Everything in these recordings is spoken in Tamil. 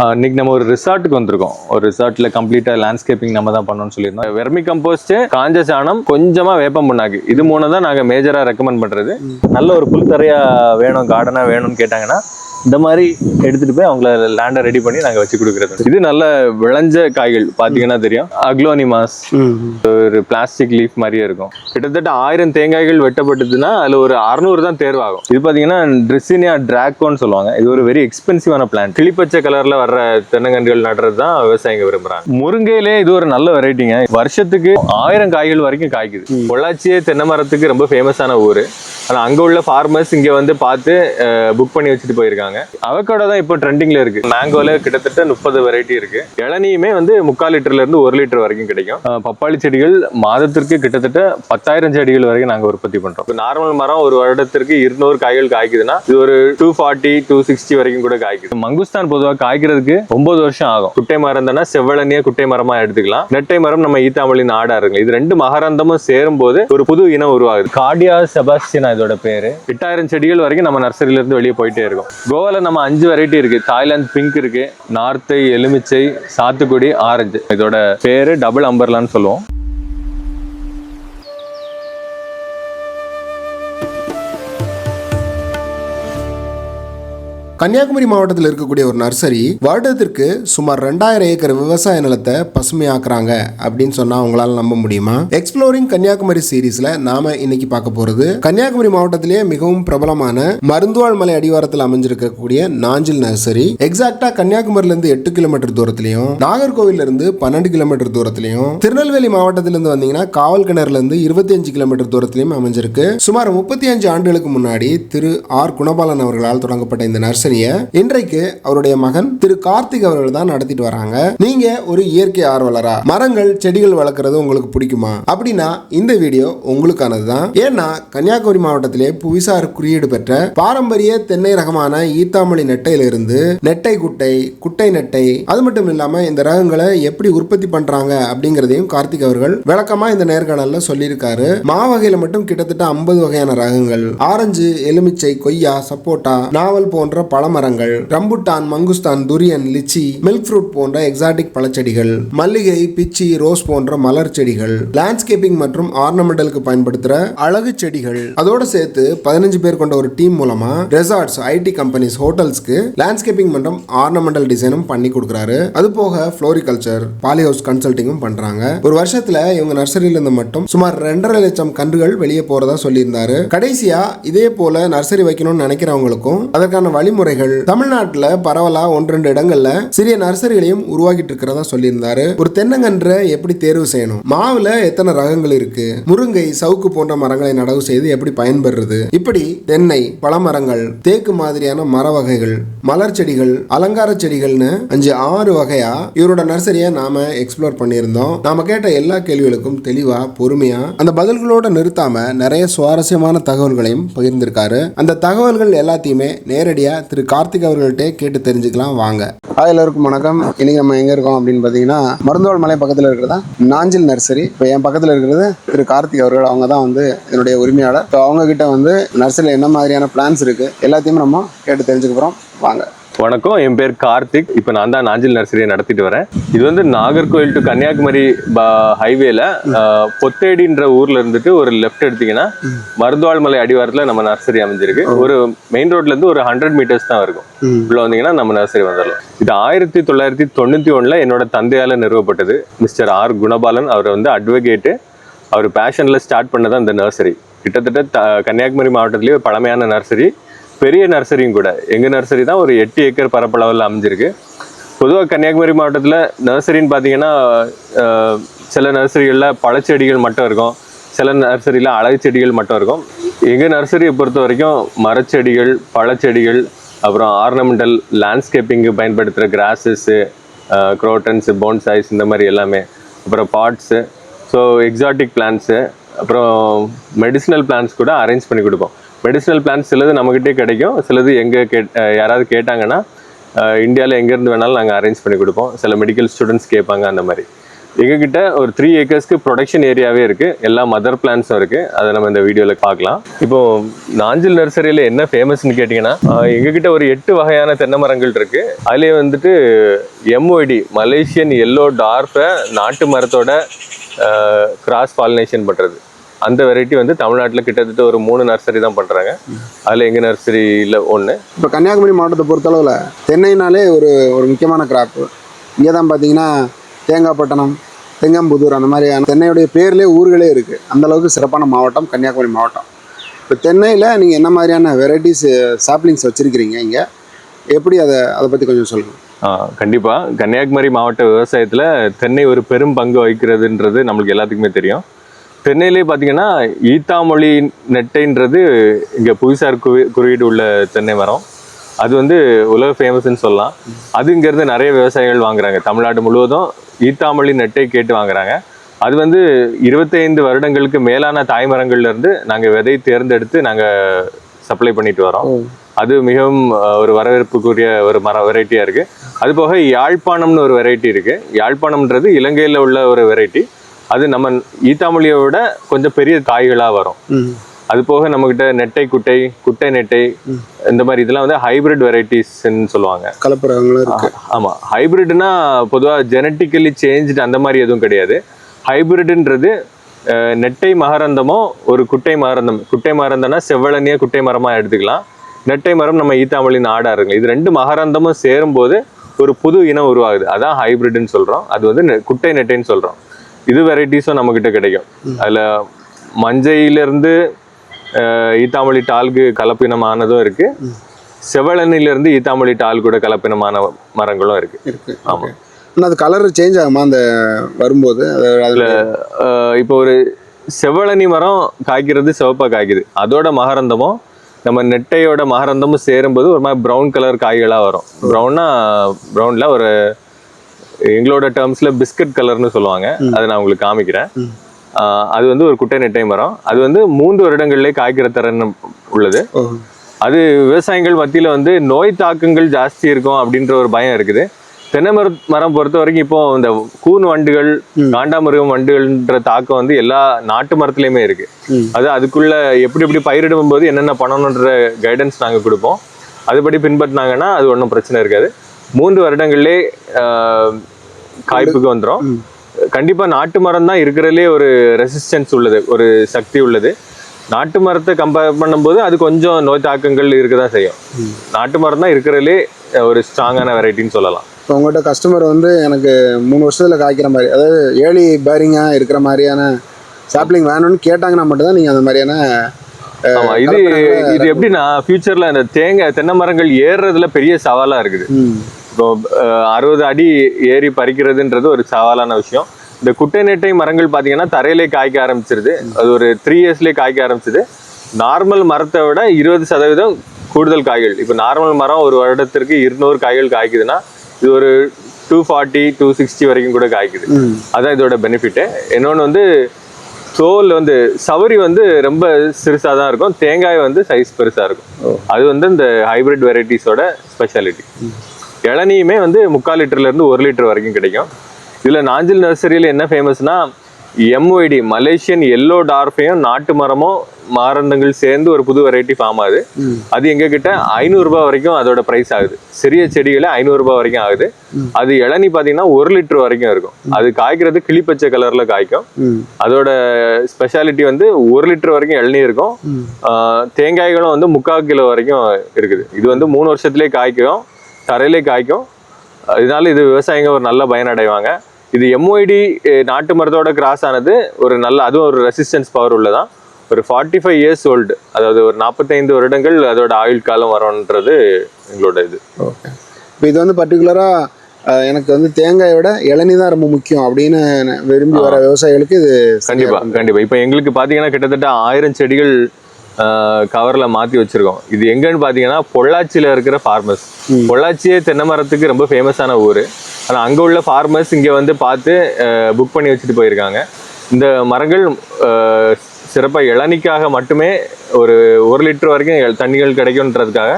இன்னைக்கு நம்ம ஒரு ரிசார்ட்டுக்கு வந்திருக்கோம். ஒரு ரிசார்ட்ல கம்ப்ளீட்டா லேண்ட்ஸ்கேப்பிங் நம்ம தான் பண்ணணும்னு சொல்லியிருந்தோம். வெர்மி கம்போஸ்ட், காஞ்ச சாணம், கொஞ்சமா வேப்பம் புண்ணாக்கு, இது மூணு தான் நாங்க மேஜரா ரெக்கமெண்ட் பண்றது. நல்ல ஒரு புல்தரையா வேணும், கார்டனா வேணும்னு கேட்டாங்கன்னா இந்த மாதிரி எடுத்துட்டு போய் அவங்கள லேண்டை ரெடி பண்ணி நாங்க வச்சு கொடுக்கறது. இது நல்ல விளைஞ்ச காய்கள் பாத்தீங்கன்னா தெரியும். அக்லோனிமாஸ் ஒரு பிளாஸ்டிக் லீஃப் மாதிரியே இருக்கும். கிட்டத்தட்ட 1000 தேங்காய்கள் வெட்டப்பட்டதுன்னா அதுல ஒரு 600 தான் தேர்வாகும். இது பாத்தீங்கன்னா ட்ரிசினியா டிராகோன்னு சொல்லுவாங்க. இது ஒரு வெரி எக்ஸ்பென்சிவான பிளான்ட். கிளிப்பச்சை கலர்ல வர்ற தென்னங்கன்றுகள் நடுறது தான் விவசாயிங்க விரும்புறாங்க. முருங்கையிலே இது ஒரு நல்ல வெரைட்டிங்க. வருஷத்துக்கு 1000 காய்கள் வரைக்கும் காய்க்குது. பொள்ளாச்சியே தென்னை மரத்துக்கு ரொம்ப ஃபேமஸான ஊரு. ஆனா அங்க உள்ள ஃபார்மர்ஸ் இங்க வந்து பார்த்து புக் பண்ணி வச்சுட்டு போயிருக்காங்க. அவகேடோ தான் இப்போ ட்ரெண்டிங்ல இருக்கு. மேங்கோல கிட்டத்தட்ட 30 வெரைட்டி இருக்கு. இளநியுமே வந்து 3/4 லிட்டர்ல இருந்து 1 லிட்டர் வரைக்கும் கிடைக்கும். பப்பாளி செடிகள் மாதத்திற்கு கிட்டத்தட்ட 10,000 செடிகள் வரைக்கும் நாங்க உற்பத்தி பண்றோம். நார்மல் மரம் ஒரு வருடத்திற்கு 200 காய்கள் காய்க்குதுன்னா இது ஒரு 240 260 வரைக்கும் கூட காய்க்குது. மங்குஸ்தான் பொதுவாக காய்க்கிறதுக்கு 9 வருஷம் ஆகும். குட்டை மரம் தானே செவ்வளனிய குட்டை மரமா எடுத்துக்கலாம். நெட்டை மரம் நம்ம ஈத்தாமலின் ஆடா இருக்கு. இது ரெண்டு மகரந்தமும் சேரும் போது ஒரு புது இனம் உருவாகுது. கார்டியா செபாஸ்டியனா இதோட பேரு. 8000 செடிகள் வரைக்கும் நம்ம நர்சரியில இருந்து வெளியே போயிட்டே இருக்கும். கோவால நம்ம 5 வெரைட்டி இருக்கு. தாய்லாந்து பிங்க் இருக்கு, நார்த்தை, எலுமிச்சை, சாத்துக்குடி, ஆரஞ்சு. இதோட பேரு டபுள் அம்பர்லான்னு சொல்லுவோம். கன்னியாகுமரி மாவட்டத்தில் இருக்கக்கூடிய ஒரு நர்சரி வருடத்திற்கு சுமார் 2000 ஏக்கர் விவசாய நிலத்தை பசுமையாக்குறாங்க அப்படின்னு சொன்னா உங்களால நம்ப முடியுமா? எக்ஸ்ப்ளோரிங் கன்னியாகுமரி சீரீஸ்ல நாம இன்னைக்கு பார்க்க போறது கன்னியாகுமரி மாவட்டத்திலேயே மிகவும் பிரபலமான மருந்துவாழ் மலை அடிவாரத்தில் அமைஞ்சிருக்கக்கூடிய நாஞ்சில் நர்சரி. எக்ஸாக்டா கன்னியாகுமரியில இருந்து 8 கிலோமீட்டர் தூரத்திலையும், நாகர்கோவில் இருந்து 12 கிலோமீட்டர் தூரத்திலையும், திருநெல்வேலி மாவட்டத்திலிருந்து வந்தீங்கன்னா காவல் கிணறுல இருந்து 25 கிலோமீட்டர் தூரத்திலையும் அமைஞ்சிருக்கு. சுமார் 35 ஆண்டுகளுக்கு முன்னாடி திரு ஆர் குணபாலன் அவர்களால் தொடங்கப்பட்ட இந்த நர்சரி இன்றைக்கு அவருடைய மகன் திரு கார்த்திக் அவர்கள் தான் நடத்திட்டு வராங்க. நீங்க ஒரு இயற்கை ஆர்வலரா, மரங்கள் செடிகள் வளர்க்கறது உங்களுக்கு பிடிக்குமா அப்படின்னா இந்த வீடியோ உங்களுக்கானது தான். ஏன்னா கன்னியாகுமரி மாவட்டத்திலே புவிசார் குறியீடு பெற்ற பாரம்பரிய தென்னை ரகமான ஈத்தாமலி நெட்டையிலிருந்து நெட்டை குட்டை, குட்டை நெட்டை, அது மட்டும் இல்லாம இந்த ரகங்களை எப்படி உற்பத்தி பண்றாங்க அப்படிங்கறதையும் கார்த்திக் அவர்கள் விளக்கமா இந்த நேர்காணல்ல சொல்லியிருக்காரு. மாவகையில மட்டும் கிட்டத்தட்ட 50 வகையான ரகங்கள், ஆரஞ்சு, எலுமிச்சை, கொய்யா, சப்போட்டா, நாவல் போன்ற பழமரங்கள், rambutan, மங்குஸ்தான், Thuriyan, lychee, milk fruit போன்ற எக்ஸாட்டிக் பழச்செடிகள், மல்லிகை, பிச்சி, ரோஸ் போன்ற மலர் செடிகள், லேண்ட்ஸ்கேப்பிங் மற்றும் ஆர்னமெண்டலுக்கு பயன்படுத்துற அழகு செடிகள், அதோட சேர்த்து 15 பேர் கொண்ட ஒரு டீம் மூலமா ரெசார்ட்ஸ், ஐடி கம்பெனிஸ், ஹோட்டல்ஸ்க்கு லேண்ட்ஸ்கேப்பிங் மற்றும் ஆர்னமெண்டல் டிசைனும் பண்ணி கொடுக்குறாரு. அது போக ஃப்ளோரிகல்ச்சர், பாலி ஹவுஸ் கன்சல்டிங்கும் பண்றாங்க. ஒரு வருஷத்துல இவங்க நர்சரியில இருந்து மட்டும் சுமார் 2.5 லட்சம் கன்றுகள் வெளியே போறதா சொல்லியிருந்தாரு. கடைசியா இதே போல நர்சரி வைக்கணும்னு நினைக்கிறவங்களுக்கும் அதற்கான வழிமுறைகள் தமிழ்நாட்டில் பரவலா 1-2 இடங்கள்ல சிறிய நர்சரிகளையும் உருவாக்கிட்டு இருக்கிறதா சொல்லியிருந்தாரு. ஒரு தென்னங்கன்றை எப்படி தேர்வு செய்யணும், மாவுல எத்தனை ரகங்கள் இருக்கு, முருங்கை, சவுக்கு போன்ற மரங்களை நடவு செய்து எப்படி பயன்பெறுறது, இப்படி தென்னை, பழமரங்கள், தேக்கு மாதிரியான மர வகைகள், மலர் செடிகள், அலங்கார செடிகள்னு 5-6 வகையா இவரோட நர்சரியை நாம எக்ஸ்ப்ளோர் பண்ணியிருந்தோம். நாம கேட்ட எல்லா கேள்விகளுக்கும் தெளிவா, பொறுமையா, அந்த பதில்களோட நிறுத்தாம நிறைய சுவாரஸ்யமான தகவல்களையும் பகிர்ந்திருக்காரு. அந்த தகவல்கள் எல்லாத்தையுமே நேரடியா திரு கார்த்திக் அவர்கள்ட்ட கேட்டு தெரிஞ்சுக்கலாம் வாங்க. எல்லாருக்கும் வணக்கம். இன்னைக்கு நம்ம எங்க இருக்கோம் அப்படின்னு பாத்தீங்கன்னா மருந்துவாழ் மலை பக்கத்துல இருக்கிறதா நாஞ்சில் நர்சரி. இப்போ என் பக்கத்துல இருக்கிறது திரு கார்த்திக் அவர்கள். அவங்க தான் வந்து என்னுடைய உரிமையாளர். ஸோ அவங்க கிட்ட வந்து நர்சரியில் என்ன மாதிரியான பிளான்ஸ் இருக்கு எல்லாத்தையுமே நம்ம கேட்டு தெரிஞ்சுக்க போறோம். வாங்க. வணக்கம், என் பேர் கார்த்திக். இப்போ நான் தான் நாஞ்சில் நர்சரியை நடத்திட்டு வரேன். இது வந்து நாகர்கோவில் டு கன்னியாகுமரி ஹைவேல பொத்தேடின்ற ஊர்ல இருந்துட்டு ஒரு லெஃப்ட் எடுத்தீங்கன்னா மருந்துவாழ் மலை அடிவாரத்தில் நம்ம நர்சரி அமைஞ்சிருக்கு. ஒரு மெயின் ரோட்ல இருந்து ஒரு 100 மீட்டர்ஸ் தான் இருக்கும். உள்ள வந்தீங்கன்னா நம்ம நர்சரி வந்துடலாம். இது 1991 என்னோட தந்தையால நிறுவப்பட்டது. மிஸ்டர் ஆர் குணபாலன் அவர் வந்து அட்வொகேட்டு. அவர் பேஷன்ல ஸ்டார்ட் பண்ணதான் இந்த நர்சரி. கிட்டத்தட்ட கன்னியாகுமரி மாவட்டத்திலேயே பழமையான நர்சரி, பெரிய நர்சரியும் கூட. எங்கள் நர்சரி தான் ஒரு 8 ஏக்கர் பரப்பளவில் அமைஞ்சிருக்கு. பொதுவாக கன்னியாகுமரி மாவட்டத்தில் நர்சரின்னு பார்த்தீங்கன்னா சில நர்சரிகளில் பழச்செடிகள் மட்டும் இருக்கும், சில நர்சரியில் அழகு செடிகள் மட்டும் இருக்கும். எங்கள் நர்சரியை பொறுத்த வரைக்கும் மரச்செடிகள், பழச்செடிகள், அப்புறம் ஆர்னமெண்டல், லேண்ட்ஸ்கேப்பிங்கு பயன்படுத்துகிற கிராஸஸ்ஸு, குரோட்டன்ஸு, போன்சாய்ஸ், இந்த மாதிரி எல்லாமே, அப்புறம் பாட்ஸு, ஸோ எக்ஸாட்டிக் பிளான்ஸு, அப்புறம் மெடிசினல் பிளான்ஸ் கூட அரேஞ்ச் பண்ணி கொடுப்போம். மெடிசினல் பிளான்ஸ் சிலது நம்மகிட்டே கிடைக்கும், சிலது யாராவது கேட்டாங்கன்னா இந்தியாவில் எங்கேருந்து வேணாலும் நாங்கள் அரேஞ்ச் பண்ணி கொடுப்போம். சில மெடிக்கல் ஸ்டூடெண்ட்ஸ் கேட்பாங்க, அந்த மாதிரி. எங்ககிட்ட ஒரு 3 ஏக்கர்ஸ்க்கு ப்ரொடக்ஷன் ஏரியாவே இருக்கு, எல்லா மதர் பிளான்ஸும் இருக்கு. அதை நம்ம இந்த வீடியோல பார்க்கலாம். இப்போ நாஞ்சில் நர்சரியில என்ன ஃபேமஸ்னு கேட்டீங்கன்னா, எங்ககிட்ட ஒரு 8 வகையான தென்னை மரங்கள் இருக்கு. அதுலேயே வந்துட்டு எம்ஒய்டி மலேசியன் எல்லோ டார்ஃபை நாட்டு மரத்தோட கிராஸ் பாலினேஷன் பண்றது, அந்த வெரைட்டி வந்து தமிழ்நாட்டில் கிட்டத்தட்ட ஒரு 3 நர்சரி தான் பண்ணுறாங்க. அதில் எங்கள் நர்சரியில் ஒன்று. இப்போ கன்னியாகுமரி மாவட்டத்தை பொறுத்தளவில் தென்னைனாலே ஒரு முக்கியமான கிராப்பு. இங்கே தான் பார்த்தீங்கன்னா தேங்காய்பட்டணம், தெங்கம்புதூர் அந்த மாதிரியான தென்னையுடைய பேர்லேயே ஊர்களே இருக்குது. அந்தளவுக்கு சிறப்பான மாவட்டம் கன்னியாகுமரி மாவட்டம். இப்போ தென்னையில் நீங்கள் என்ன மாதிரியான வெரைட்டிஸ் சாப்ளிங்ஸ் வச்சுருக்கிறீங்க இங்கே, எப்படி அதை பற்றி கொஞ்சம் சொல்லுங்கள். கண்டிப்பாக கன்னியாகுமரி மாவட்ட விவசாயத்தில் தென்னை ஒரு பெரும் பங்கு வகிக்கிறதுன்றது நம்மளுக்கு எல்லாத்துக்குமே தெரியும். தென்னையிலே பார்த்தீங்கன்னா ஈத்தாமொழி நெட்டைன்றது இங்கே புவிசார் குறியீடு உள்ள தென்னை மரம். அது வந்து உலக ஃபேமஸ்ன்னு சொல்லலாம். அது இங்கேருந்து நிறைய விவசாயிகள் வாங்குறாங்க. தமிழ்நாடு முழுவதும் ஈத்தாமொழி நெட்டை கேட்டு வாங்குறாங்க. அது வந்து 25 வருடங்களுக்கு மேலான தாய்மரங்கள்லேருந்து நாங்கள் விதை தேர்ந்தெடுத்து நாங்கள் சப்ளை பண்ணிட்டு வரோம். அது மிகவும் ஒரு வரவேற்புக்குரிய ஒரு வெரைட்டியாக இருக்குது. அது போக யாழ்ப்பாணம்னு ஒரு வெரைட்டி இருக்குது. யாழ்ப்பாணம்ன்றது இலங்கையில் உள்ள ஒரு வெரைட்டி. அது நம்ம ஈத்தாமொழியோட கொஞ்சம் பெரிய காய்களாக வரும். அது போக நம்மகிட்ட நெட்டை குட்டை நெட்டை இந்த மாதிரி இதெல்லாம் வந்து ஹைபிரிட் வெரைட்டிஸ்ன்னு சொல்லுவாங்க. கலப்புரங்களும் இருக்கு. ஆமாம், ஹைபிரிட்னா பொதுவாக ஜெனட்டிக்கலி சேஞ்ச்டு அந்த மாதிரி எதுவும் கிடையாது. ஹைபிரிட்ன்றது நெட்டை மகரந்தமோ ஒரு குட்டை மகரந்தம்னா செவ்வளனிய குட்டை மரமாக எடுத்துக்கலாம். நெட்டை மரம் நம்ம ஈத்தாமொழி நாடா இருக்குங்க. இது 2 மகரந்தமும் சேரும்போது ஒரு புது இனம் உருவாகுது. அதான் ஹைபிரிட்னு சொல்கிறோம். அது வந்து குட்டை நெட்டைன்னு சொல்கிறோம். இது வெரைட்டிஸும் நம்மக்கிட்ட கிடைக்கும். அதில் மஞ்சையிலேருந்து ஈத்தாமொழி டால்கு கலப்பினமானதும் இருக்குது. செவளனிலேருந்து ஈத்தாமொழி டால் கூட கலப்பினமான மரங்களும் இருக்குது. ஆமாம். ஆனால் அது கலர் சேஞ்ச் ஆகுமா அந்த வரும்போது? அதில் இப்போ ஒரு செவளனி மரம் காய்க்கிறது சிவப்பாக காய்க்குது. அதோட மகரந்தமும் நம்ம நெட்டையோட மகரந்தமும் சேரும்போது ஒரு மாதிரி ப்ரௌன் கலர் காய்களாக வரும். ப்ரௌனில் ஒரு எங்களோட டேர்ம்ஸில் பிஸ்கட் கலர்னு சொல்லுவாங்க. அதை நான் உங்களுக்கு காமிக்கிறேன். அது வந்து ஒரு குட்டை நெட்டை மரம். அது வந்து 3 வருடங்கள்லேயே காய்க்கிற திறன் உள்ளது. அது விவசாயிகள் மத்தியில் வந்து நோய் தாக்கங்கள் ஜாஸ்தி இருக்கும் அப்படின்ற ஒரு பயம் இருக்குது. தென்னை மரம் பொறுத்த வரைக்கும் இப்போ இந்த கூன் வண்டுகள், காண்டாமிருகம் வண்டுகள்ன்ற தாக்கம் வந்து எல்லா நாட்டு மரத்துலையுமே இருக்கு. அதுக்குள்ள எப்படி பயிரிடும் போது என்னென்ன பண்ணணுன்ற கைடன்ஸ் நாங்கள் கொடுப்போம். அதுபடி பின்பற்றினாங்கன்னா அது ஒன்றும் பிரச்சனை இருக்காது. 3 வருடங்கள்லேயே காய்ப்புக்கு வந்துடும். கண்டிப்பா நாட்டு மரம் தான் இருக்கிறதுலே ஒரு ரெசிஸ்டன்ஸ் உள்ளது, ஒரு சக்தி உள்ளது. நாட்டு மரத்தை கம்பேர் பண்ணும்போது அது கொஞ்சம் நோய் தாக்கங்கள் இருக்கதான் செய்யும். நாட்டு மரம் தான் இருக்கிறதுலே ஒரு ஸ்ட்ராங்கான வெரைட்டின்னு சொல்லலாம். இப்போ உங்கள்கிட்ட கஸ்டமர் வந்து எனக்கு 3 வருஷத்தில் காய்க்கிற மாதிரி, அதாவது ஏர்லி பேரிங்காக இருக்கிற மாதிரியான சாப்ளிங் வேணும்னு கேட்டாங்கன்னா மட்டும்தான் நீங்கள் அந்த மாதிரியான. ஆமா, இது எப்படின்னா ஃபியூச்சர்ல இந்த தென்னை மரங்கள் ஏறுறதுல பெரிய சவாலா இருக்குது. இப்போ 60 அடி ஏறி பறிக்கிறதுன்றது ஒரு சவாலான விஷயம். இந்த குட்டை நெட்டை மரங்கள் பார்த்தீங்கன்னா தரையிலே காய்க்க ஆரம்பிச்சிருது. அது ஒரு 3 இயர்ஸ்லேயே காய்க்க ஆரம்பிச்சிது. நார்மல் மரத்தை விட 20% கூடுதல் காய்கள். இப்போ நார்மல் மரம் ஒரு வருடத்திற்கு 200 காய்கள் காய்க்குதுன்னா இது ஒரு 240 260 வரைக்கும் கூட காய்க்குது. அதான் இதோட பெனிஃபிட்டு. இன்னொன்று வந்து தோல் வந்து சவரி வந்து ரொம்ப சிறுசாக தான் இருக்கும். தேங்காய் வந்து சைஸ் பெருசாக இருக்கும். அது வந்து இந்த ஹைபிரிட் வெரைட்டிஸோட ஸ்பெஷாலிட்டி. இளநியுமே வந்து 3/4 லிட்டர்லேருந்து 1 லிட்டர் வரைக்கும் கிடைக்கும். இதில் நாஞ்சில் நர்சரியில் என்ன ஃபேமஸ்னா எம்ஒய்டி மலேசியன் எல்லோ டார்ஃபையும் நாட்டு மரமும் மகரந்தங்கள் சேர்ந்து ஒரு புது வெரைட்டி ஃபார்ம் ஆகுது. அது எங்ககிட்ட 500 ரூபாய் வரைக்கும் அதோட ப்ரைஸ் ஆகுது. சிறிய செடிகளை 500 ரூபாய் வரைக்கும் ஆகுது. அது இளநீ பார்த்தீங்கன்னா 1 லிட்டர் வரைக்கும் இருக்கும். அது காய்க்கிறது கிளிப்பச்சை கலர்ல காய்க்கும். அதோட ஸ்பெஷாலிட்டி வந்து 1 லிட்டர் வரைக்கும் இளநீ இருக்கும். தேங்காய்களும் வந்து 3/4 கிலோ வரைக்கும் இருக்குது. இது வந்து 3 வருஷத்துலேயே காய்க்கும், தரையிலே காய்க்கும். இதனால இது விவசாயிங்க ஒரு நல்ல பயனடைவாங்க. இது எம்ஒய்டி நாட்டு மரத்தோட கிராஸ் ஆனது ஒரு நல்ல, அதுவும் ஒரு ரெசிஸ்டன்ஸ் பவர் உள்ளதான். ஒரு 45 இயர்ஸ் ஓல்டு, அதாவது ஒரு 45 வருடங்கள் அதோட ஆயுள் காலம் வரும்ன்றது எங்களோட இது. ஓகே. இப்போ இது வந்து பர்டிகுலராக எனக்கு வந்து தேங்காயோட இளநீ தான் ரொம்ப முக்கியம் அப்படின்னு விரும்பி வர விவசாயிகளுக்கு இது கண்டிப்பாக. இப்போ எங்களுக்கு பார்த்தீங்கன்னா கிட்டத்தட்ட 1000 செடிகள் கவரில் மாற்றி வச்சுருக்கோம். இது எங்கன்னு பார்த்தீங்கன்னா பொள்ளாச்சியில் இருக்கிற ஃபார்மர்ஸ். பொள்ளாச்சியே தென்னை மரத்துக்கு ரொம்ப ஃபேமஸான ஊர். ஆனால் அங்கே உள்ள ஃபார்மர்ஸ் இங்கே வந்து பார்த்து புக் பண்ணி வச்சுட்டு போயிருக்காங்க. இந்த மரங்கள் சிறப்பாக இளநிக்காக மட்டுமே ஒரு 1 லிட்டர் வரைக்கும் தண்ணிகள் கிடைக்கும்ன்றதுக்காக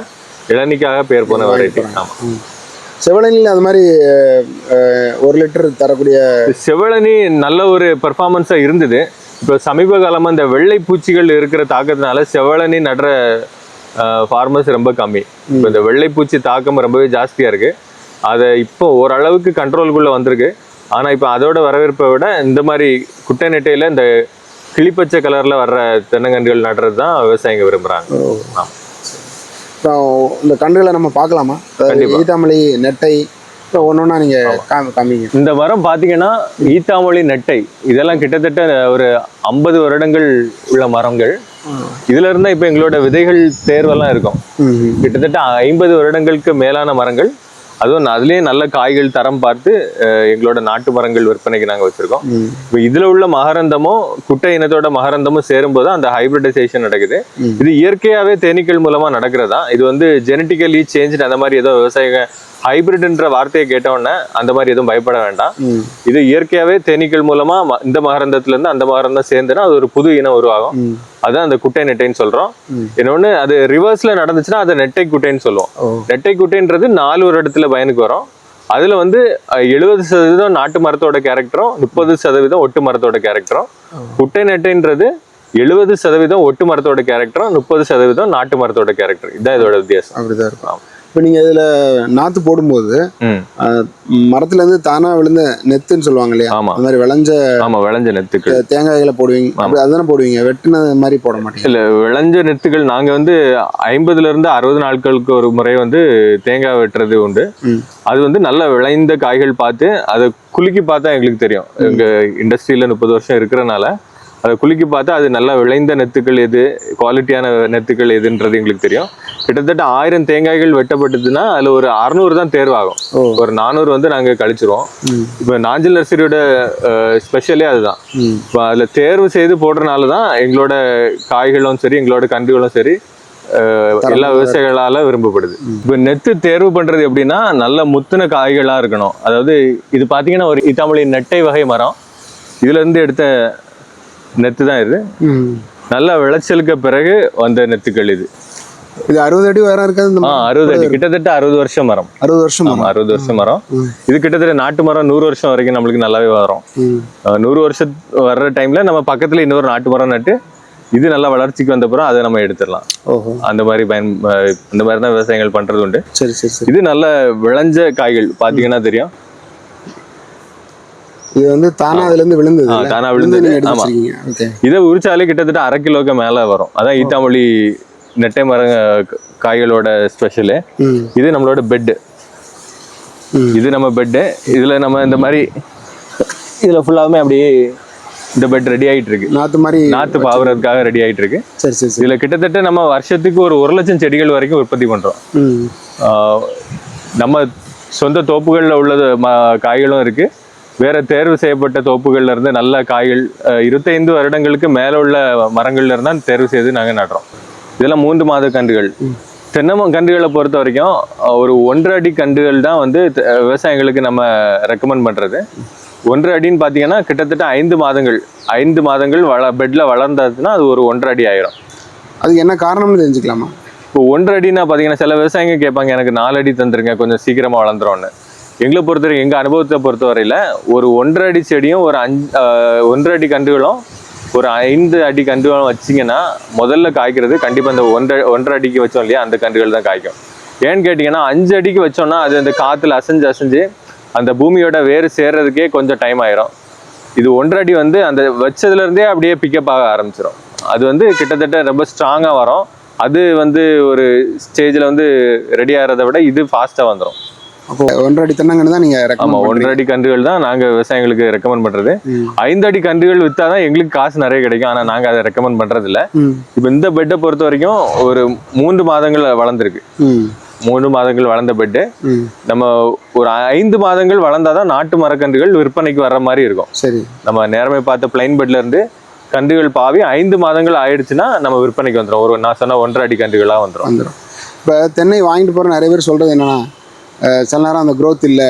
இளநிக்காக பேர் போன வெரைட்டி. ஆமாம். செவலனில் அது மாதிரி 1 லிட்டர் தரக்கூடிய செவலனி நல்ல ஒரு பெர்ஃபார்மன்ஸாக இருந்தது. இப்போ சமீப காலமாக இந்த வெள்ளை பூச்சிகள் இருக்கிற தாக்கத்தினால செவலனி நடுற ஃபார்மர்ஸ் ரொம்ப கம்மி. இப்போ இந்த வெள்ளைப்பூச்சி தாக்கம் ரொம்பவே ஜாஸ்தியாக இருக்குது. அதை இப்போ ஓரளவுக்கு கண்ட்ரோலுக்குள்ளே வந்திருக்கு. ஆனால் இப்போ அதோட வரவேற்பை விட இந்த மாதிரி குட்டை நெட்டையில் இந்த கிளிப்பச்சை கலரில் வர்ற தென்னங்கன்றுகள் நடுறது தான் விவசாயிங்க விரும்புகிறாங்க. இந்த கன்றுகளை நம்ம பார்க்கலாமா? ஈத்தாமொழி நெட்டை ஒன்னொன்னா நீங்க காமிங்க. இந்த மரம் பாத்தீங்கன்னா ஈத்தாமொழி நெட்டை இதெல்லாம் கிட்டத்தட்ட ஒரு 50 வருடங்கள் உள்ள மரங்கள். இதுல இருந்தா இப்ப எங்களோட விதைகள் தேர்வெல்லாம் இருக்கும். கிட்டத்தட்ட 50 வருடங்களுக்கு மேலான மரங்கள். அதுவும் அதுலயே நல்ல காய்கள் தரம் பார்த்து எங்களோட நாட்டு மரங்கள் விற்பனைக்கு நாங்க வச்சிருக்கோம். இப்போ இதுல உள்ள மகரந்தமும் குட்டை இனத்தோட மகரந்தமும் சேரும்போது அந்த ஹைபிரிடைசேஷன் நடக்குது. இது இயற்கையாவே தேனீக்கள் மூலமா நடக்கிறதா. இது வந்து ஜெனட்டிக்கலி சேஞ்ச் அந்த மாதிரி ஏதோ விவசாயிங்க ஹைபிரிட்ன்ற வார்த்தையை கேட்டவுடனே அந்த மாதிரி எதுவும் பயப்பட வேண்டாம். இது இயற்கையாவே தேனீக்கள் மூலமா இந்த மகரந்தத்துல இருந்து அந்த மகரந்தம் சேர்ந்துன்னா அது ஒரு புது இனம் உருவாகும். அதான் அந்த குட்டை நெட்டைன்னு சொல்றோம். இன்னொன்னு அது ரிவர்ஸ்ல நடந்துச்சுன்னா அதை நெட்டை குட்டைன்னு சொல்லுவோம். நெட்டை குட்டைன்றது 4 வருடத்துல பயனுக்கு வரும். அதுல வந்து 70% நாட்டு மரத்தோட கேரக்டரும் 30% ஒட்டு மரத்தோட கேரக்டரும். குட்டை நெட்டைன்றது 70% ஒட்டு மரத்தோட கேரக்டரும் 30% நாட்டு மரத்தோட கேரக்டர். இதுதான் இதோட வித்தியாசம். அப்படிதான் இருக்கும். இப்போ நீங்க இதுல நாத்து போடும்போது மரத்துல இருந்து தானா விழுந்த நெத்துன்னு சொல்லுவாங்க இல்லையா? அந்த மாதிரி விளைஞ்ச நெத்துக்கள் தேங்காய்களை போடுவீங்க. அப்படி அதுதானே போடுவீங்க, வெட்டின மாதிரி போட மாட்டீங்க? இல்ல, விளைஞ்ச நெத்துக்கள் நாங்க வந்து 50 இருந்து 60 நாட்களுக்கு ஒரு முறை வந்து தேங்காய் வெட்டுறது உண்டு. அது வந்து நல்ல விளைந்த காய்கள் பார்த்து அதை குலுக்கி பார்த்தா எங்களுக்கு தெரியும். எங்க இண்டஸ்ட்ரியில 30 வருஷம் இருக்கிறனால அதை குலுக்கி பார்த்தா அது நல்லா விளைந்த நெத்துக்கள் எது, குவாலிட்டியான நெத்துக்கள் எதுன்றது எங்களுக்கு தெரியும். கிட்டத்தட்ட 1000 தேங்காய்கள் வெட்டப்பட்டதுன்னா அதுல ஒரு 600 தான் தேர்வாகும். ஒரு 400 வந்து நாங்க கழிச்சிருவோம். இப்ப நாஞ்சில் நர்சரியோட ஸ்பெஷலே அதுதான். இப்போ அதுல தேர்வு செய்து போடுறதுனாலதான் எங்களோட காய்களும் சரி எங்களோட கன்றுகளும் சரி எல்லா விவசாயிகளால விரும்பப்படுது. இப்ப நெத்து தேர்வு பண்றது எப்படின்னா நல்ல முத்தின காய்களா இருக்கணும். அதாவது இது பாத்தீங்கன்னா ஒரு ஈத்தாமொழி நெட்டை வகை மரம். இதுல இருந்து எடுத்த நெத்து தான் இது. நல்ல விளைச்சலுக்கு பிறகு வந்த நெத்துக்கள் இது. 60 அடி உயரம் இருக்காது. 60 அடி, கிட்டத்தட்ட 60 வருஷம் மரம். 60 வருஷம் மரம். இது கிட்டத்தட்ட நாட்டு மரம் 100 வருஷம் வரைக்கும் நம்மளுக்கு நல்லாவே வரும். 100 வருஷம் வர்ற டைம்ல நம்ம பக்கத்துல இன்னொரு நாட்டு மரம் நட்டு இது நல்லா வளர்ச்சிக்கு வந்த பிறகு அதை நம்ம எடுத்துடலாம். அந்த மாதிரி அந்த மாதிரி தான் விவசாயங்கள் பண்றது உண்டு. சரி சரி சரி. இது நல்ல விளைஞ்ச காய்கள் பாத்தீங்கன்னா தெரியும். இது வந்து தானா அதுல இருந்து விழுந்தது. தானா விழுந்தது. ஆமா, இதை உரிச்சாலே கிட்டத்தட்ட 1/2 கிலோக்கு மேல வரும். அதான் ஈத்தாமொழி நெட்டை மர காய்களோட ஸ்பெஷலு. இது நம்மளோட பெட்டு. இது நம்ம பெட்டு. இதுல நம்ம இந்த மாதிரி இதுல ஃபுல்லாவுமே அப்படியே இந்த பெட் ரெடி ஆயிட்டு இருக்கு. நாத்து பாவுறதுக்காக ரெடி ஆயிட்டு இருக்கு. சரி சரி. இதுல கிட்டத்தட்ட நம்ம வருஷத்துக்கு ஒரு 1 லட்சம் செடிகள் வரைக்கும் உற்பத்தி பண்றோம். நம்ம சொந்த தோப்புகள்ல உள்ளது காய்களும் இருக்கு. வேற தேர்வு செய்யப்பட்ட தோப்புகள்ல இருந்து நல்ல காய்கள் 25 வருடங்களுக்கு மேல உள்ள மரங்கள்ல இருந்தா தேர்வு செய்து நாங்க நடுறோம். இதெல்லாம் 3 மாத கன்றுகள். தென்னை கன்றுகளை பொறுத்த வரைக்கும் ஒரு 1.5 அடி கன்றுகள் தான் வந்து விவசாயிகளுக்கு நம்ம ரெக்கமெண்ட் பண்றது. 1.5 அடின்னு பாத்தீங்கன்னா கிட்டத்தட்ட 5 மாதங்கள் பெட்ல வளர்ந்ததுன்னா அது ஒரு 1.5 அடி ஆயிரும். அதுக்கு என்ன காரணம்னு தெரிஞ்சுக்கலாமா? இப்போ 1.5 அடின்னா பாத்தீங்கன்னா சில விவசாயிங்க கேட்பாங்க, எனக்கு 4 அடி தந்துருங்க கொஞ்சம் சீக்கிரமா வளர்ந்துரும்னு. எங்களை பொறுத்தவரைக்கும் எங்க அனுபவத்தை பொறுத்தவரையில ஒரு 1.5 அடி செடியும் ஒரு 1.5 அடி கன்றுகளும் ஒரு 5 அடி கன்றுகளும் வச்சிங்கன்னா முதல்ல காய்க்கிறது கண்டிப்பா இந்த 1.5 அடிக்கு வச்சோம் இல்லையா அந்த கன்றுகள் தான் காய்க்கும். ஏன்னு கேட்டீங்கன்னா 5 அடிக்கு வச்சோம்னா அது அந்த காத்துல அசைஞ்சு அந்த பூமியோட வேறு சேர்றதுக்கே கொஞ்சம் டைம் ஆயிரும். இது 1.5 அடி வந்து அந்த வச்சதுல இருந்தே அப்படியே பிக்கப் ஆக ஆரம்பிச்சிடும். அது வந்து கிட்டத்தட்ட ரொம்ப ஸ்ட்ராங்கா வரும். அது வந்து ஒரு ஸ்டேஜ்ல வந்து ரெடி ஆகிறத விட இது ஃபாஸ்டா வந்துடும். அப்போ 1.5 அடி தென்னங்கன்று தான் நீங்க ஆமா 1.5 அடி கன்றுகள் தான் நாங்க விவசாயிகளுக்கு ரெக்கமெண்ட் பண்றது. 5 அடி கன்றுகள் வித்தாதான் எங்களுக்கு காசு நிறைய கிடைக்கும். ஆனா நாங்க அதை ரெக்கமெண்ட் பண்றது இல்ல. இப்ப இந்த பெட்டை பொறுத்த வரைக்கும் ஒரு 3 மாதங்கள் வளர்ந்துருக்கு. 3 மாதங்கள் வளர்ந்த பெட்டு. நம்ம ஒரு 5 மாதங்கள் வளர்ந்தாதான் நாட்டு மரக்கன்றுகள் விற்பனைக்கு வர்ற மாதிரி இருக்கும். சரி. நம்ம நேரமே பார்த்த பிளைன் பெட்ல இருந்து கன்றுகள் பாவி 5 மாதங்கள் ஆயிடுச்சுன்னா நம்ம விற்பனைக்கு வந்துடும். ஒரு நான் சொன்ன 1.5 அடி கன்றுகளா வந்துடும். இப்ப தென்னை வாங்கிட்டு போற நிறைய பேர் சொல்றது என்னன்னா சில நேரம் அந்த growth இல்லை.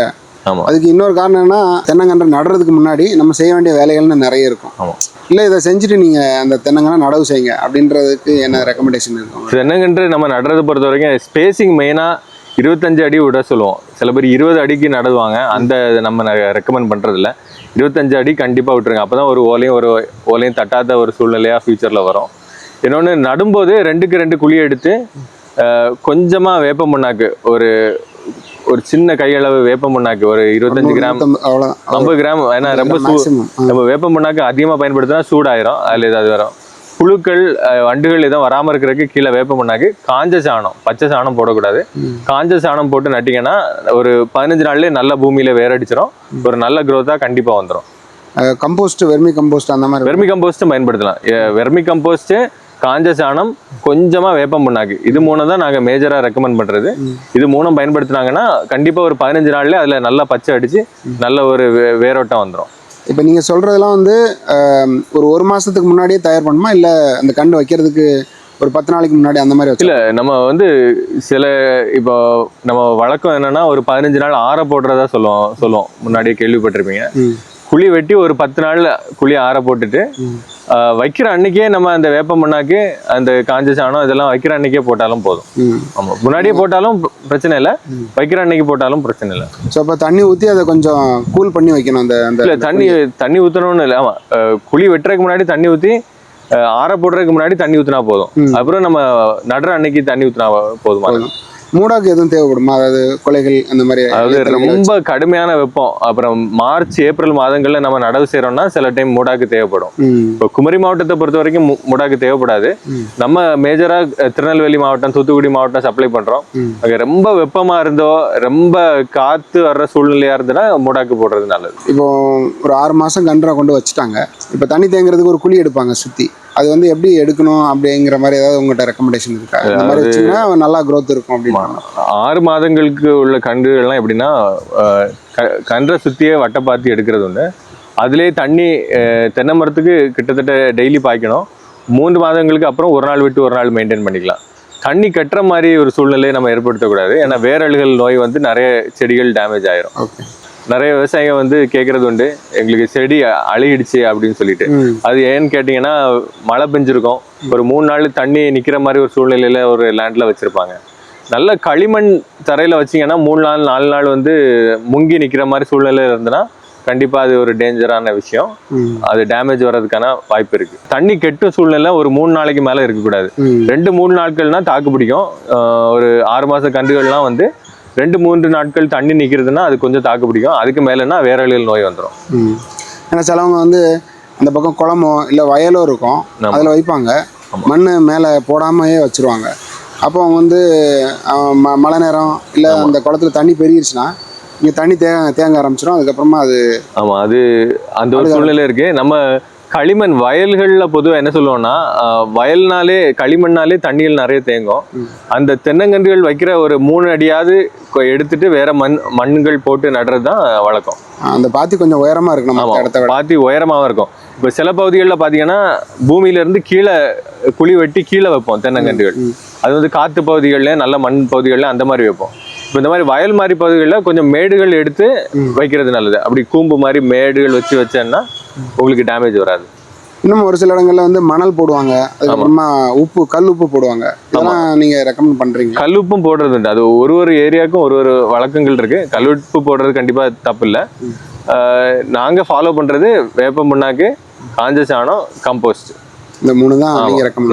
அதுக்கு இன்னொரு காரணம் என்னன்னா தென்னங்கன்று நடுறதுக்கு முன்னாடி நம்ம செய்ய வேண்டிய வேலைகள்னு நிறைய இருக்கும். இல்லை இதை செஞ்சுட்டு நீங்க அந்த தென்னங்கன்று நடவு செய்யுங்க அப்படின்றதுக்கு என்ன ரெக்கமெண்டேஷன் இருக்கும்? தென்னங்கன்று நம்ம நடுறதை பொறுத்த வரைக்கும் ஸ்பேசிங் மெயினா 25 அடி விட சொல்லுவோம். சில பேர் 20 அடிக்கு நடுவாங்க, அந்த நம்ம ரெக்கமெண்ட் பண்றதில்ல. 25 அடி கண்டிப்பா விட்டுருங்க. அப்பதான் ஒரு ஓலையும் தட்டாத ஒரு சூழ்நிலையா ஃபியூச்சர்ல வரும். இன்னொன்று, நடும்போது 2க்கு 2 குழி எடுத்து கொஞ்சமா வேப்ப முன்னாக்கு, ஒரு சின்ன கையளவு வேப்ப முன்னாக்கு, ஒரு 25 கிராம் 50 கிராம். ஏன்னா ரொம்ப நம்ம வேப்ப முன்னாக்கு அதிகமாக பயன்படுத்தினா சூடாயிரும், அதில் ஏதாவது வரும். புழுக்கள் வண்டுகள் எதுவும் வராமல் இருக்கிறதுக்கு கீழே வேப்ப முன்னாக்கு, காஞ்ச சாணம், பச்சை சாணம் போடக்கூடாது, காஞ்ச சாணம் போட்டு நட்டிங்கன்னா ஒரு 15 நாள்லேயே நல்ல பூமியில வேரடிச்சிடும். ஒரு நல்ல growth-ஆ கண்டிப்பா வந்துடும். கம்போஸ்ட், வெர்மி கம்போஸ்ட் அந்த மாதிரி வெர்மி கம்போஸ்ட்டும் பயன்படுத்தலாம். வெர்மி கம்போஸ்ட், காஞ்ச சாணம், கொஞ்சமா வேப்பம் புண்ணாக்கு, இது 3 தான் நாங்க மேஜரா ரெக்கமெண்ட் பண்றது. இது 3 பயன்படுத்தினாங்கன்னா கண்டிப்பா ஒரு 15 நாள்ல அதுல நல்லா பச்சை அடிச்சு நல்ல ஒரு வேரோட்டம் வந்துடும். இப்போ நீங்கள் சொல்கிறதெல்லாம் வந்து ஒரு மாதத்துக்கு முன்னாடியே தயார் பண்ணுமா, இல்லை அந்த கண்டு வைக்கிறதுக்கு ஒரு 10 நாளைக்கு முன்னாடி அந்த மாதிரி இல்ல, நம்ம வந்து இப்போ நம்ம வழக்கம் என்னன்னா ஒரு 15 நாள் ஆற போடுறதா சொல்லுவோம். முன்னாடியே கேள்விப்பட்டிருப்பீங்க. குழி வெட்டி ஒரு 10 நாள்ல குழி ஆற போட்டுட்டு வைக்கிற அன்னைக்கே நம்ம அந்த வேப்ப மண்ணாக்கு, அந்த காஞ்ச சாணம் இதெல்லாம் வைக்கிற அன்னைக்கே போட்டாலும் போதும். ஆமா, முன்னாடியே போட்டாலும் பிரச்சனை இல்லை, வைக்கிற அன்னைக்கு போட்டாலும் பிரச்சனை இல்லை. ஸோ அப்போ தண்ணி ஊற்றி அதை கொஞ்சம் கூல் பண்ணி வைக்கணும். அந்த இல்லை, தண்ணி ஊற்றணும்னு இல்லை. ஆமா, குழி வெட்டுறதுக்கு முன்னாடி தண்ணி ஊற்றி, ஆற போடுறதுக்கு முன்னாடி தண்ணி ஊற்றினா போதும். அப்புறம் நம்ம நடுற அன்னைக்கு தண்ணி ஊற்றினா போதும். மூடாக்கு எதுவும் தேவைப்படுமா? அதாவது கொலைகள் அந்த மாதிரி, அதாவது ரொம்ப கடுமையான வெப்பம், அப்புறம் மார்ச் ஏப்ரல் மாதங்கள்ல நம்ம நடவு செய்யறோம்னா சில டைம் மூடாக்கு தேவைப்படும். இப்போ குமரி மாவட்டத்தை பொறுத்த வரைக்கும் மூடாக்கு தேவைப்படாது. நம்ம மேஜரா திருநெல்வேலி மாவட்டம், தூத்துக்குடி மாவட்டம் சப்ளை பண்றோம். அங்க ரொம்ப வெப்பமா இருந்தோ, ரொம்ப காத்து வர்ற சூழ்நிலையா இருந்ததுன்னா மூடாக்கு போடுறது நல்லது. இப்போ ஒரு 6 மாசம் கன்றா கொண்டு வச்சுட்டாங்க. இப்போ தண்ணி தேங்குறதுக்கு ஒரு குழி எடுப்பாங்க சுத்தி, அது வந்து எப்படி எடுக்கணும் அப்படிங்கிற மாதிரி ஏதாவது உங்கள்கிட்ட ரெக்கமெண்டேஷன் இருக்கா? இந்த மாதிரி வச்சுன்னா நல்லா growth இருக்கும் அப்படின்னு. 6 மாதங்களுக்கு உள்ள கன்றுகள்லாம் எப்படின்னா, கன்றை சுத்தியே வட்டை பார்த்து எடுக்கிறது உண்டு. அதுலேயே தண்ணி தென்னை மரத்துக்கு கிட்டத்தட்ட டெய்லி பாய்க்கணும். 3 மாதங்களுக்கு அப்புறம் ஒரு நாள் விட்டு ஒரு நாள் மெயின்டைன் பண்ணிக்கலாம். தண்ணி கட்டுற மாதிரி ஒரு சூழ்நிலையை நம்ம ஏற்படுத்தக்கூடாது. ஏன்னா வேரல்கள் நோய் வந்து நிறைய செடிகள் டேமேஜ் ஆயிரும். நிறைய விவசாயிங்க வந்து கேட்கறது உண்டு, எங்களுக்கு செடி அழுகிடுச்சு அப்படின்னு சொல்லிட்டு. அது ஏன்னு கேட்டீங்கன்னா, மழை பெஞ்சிருக்கும், ஒரு 3 நாள் தண்ணி நிக்கிற மாதிரி ஒரு சூழ்நிலையில ஒரு லேண்ட்ல வச்சிருப்பாங்க. நல்ல களிமண் தரையில வச்சீங்கன்னா 3 நாள் 4 நாள் வந்து முங்கி நிக்கிற மாதிரி சூழ்நிலை இருந்ததுன்னா கண்டிப்பா அது ஒரு டேஞ்சரான விஷயம். அது டேமேஜ் வர்றதுக்கான வாய்ப்பு இருக்கு. தண்ணி கெட்டும் சூழ்நிலை ஒரு 3 நாளைக்கு மேல இருக்கக்கூடாது. 2-3 நாட்கள்னா தாக்கு பிடிக்கும். ஒரு 6 மாச கன்றுகள்லாம் வந்து 2-3 நாட்கள் தண்ணி நிக்கிறதுன்னா அது கொஞ்சம் தாக்கு பிடிக்கும். அதுக்கு மேலன்னா வேரலியல் நோய் வந்துடும். ஏன்னா சிலவங்க வந்து அந்த பக்கம் குளமோ இல்லை வயலோ இருக்கும், அதில் வைப்பாங்க, மண் மேலே போடாமையே வச்சிருவாங்க. அப்போ அவங்க வந்து மழை நேரம் இல்லை அந்த குளத்துல தண்ணி பெருகிருச்சுன்னா இங்கே தண்ணி தேங்க ஆரம்பிச்சிடும். அதுக்கப்புறமா அது அது அந்த ஒரு சூழ்நிலை இருக்கு. நம்ம களிமண் வயல்கள்ல பொதுவாக என்ன சொல்லுவோம்னா, வயல்னாலே களிமண்ணாலே தண்ணிகள் நிறைய தேங்கும். அந்த தென்னங்கன்றுகள் வைக்கிற ஒரு 3 அடியாவது எடுத்துட்டு வேற மண்ணுகள் போட்டு நடுறது தான் வழக்கம். அந்த பாத்தி கொஞ்சம் உயரமா இருக்கணும். பாத்தி உயரமாவும் இருக்கும். இப்போ சில பகுதிகளில் பார்த்தீங்கன்னா பூமியில இருந்து கீழே குழி வெட்டி கீழே வைப்போம் தென்னங்கன்றுகள். அது வந்து காத்து பகுதிகளில், நல்ல மண் பகுதிகளில் அந்த மாதிரி வைப்போம். இப்போ இந்த மாதிரி வயல் மாதிரி பகுதிகளில் கொஞ்சம் மேடுகள் எடுத்து வைக்கிறது நல்லது. அப்படி கூம்பு மாதிரி மேடுகள் வச்சேன்னா உங்களுக்கு டேமேஜ் வராது. இன்னும் ஒரு சில இடங்கள்ல வந்து மணல் போடுவாங்க, அதுக்கப்புறமா கல் உப்பு போடுவாங்க. இதெல்லாம் நீங்க ரெக்கமெண்ட் பண்றீங்க? கல் உப்பும் போடுறது உண்டு. அது ஒரு ஏரியாவுக்கும் ஒரு வழக்கங்கள் இருக்கு. கல் உப்பு போடுறது கண்டிப்பா தப்பு இல்லை. நாங்க ஃபாலோ பண்றது வேப்ப முன்னாக்கு, காஞ்ச சாணம், கம்போஸ்ட், இந்த 3 தான்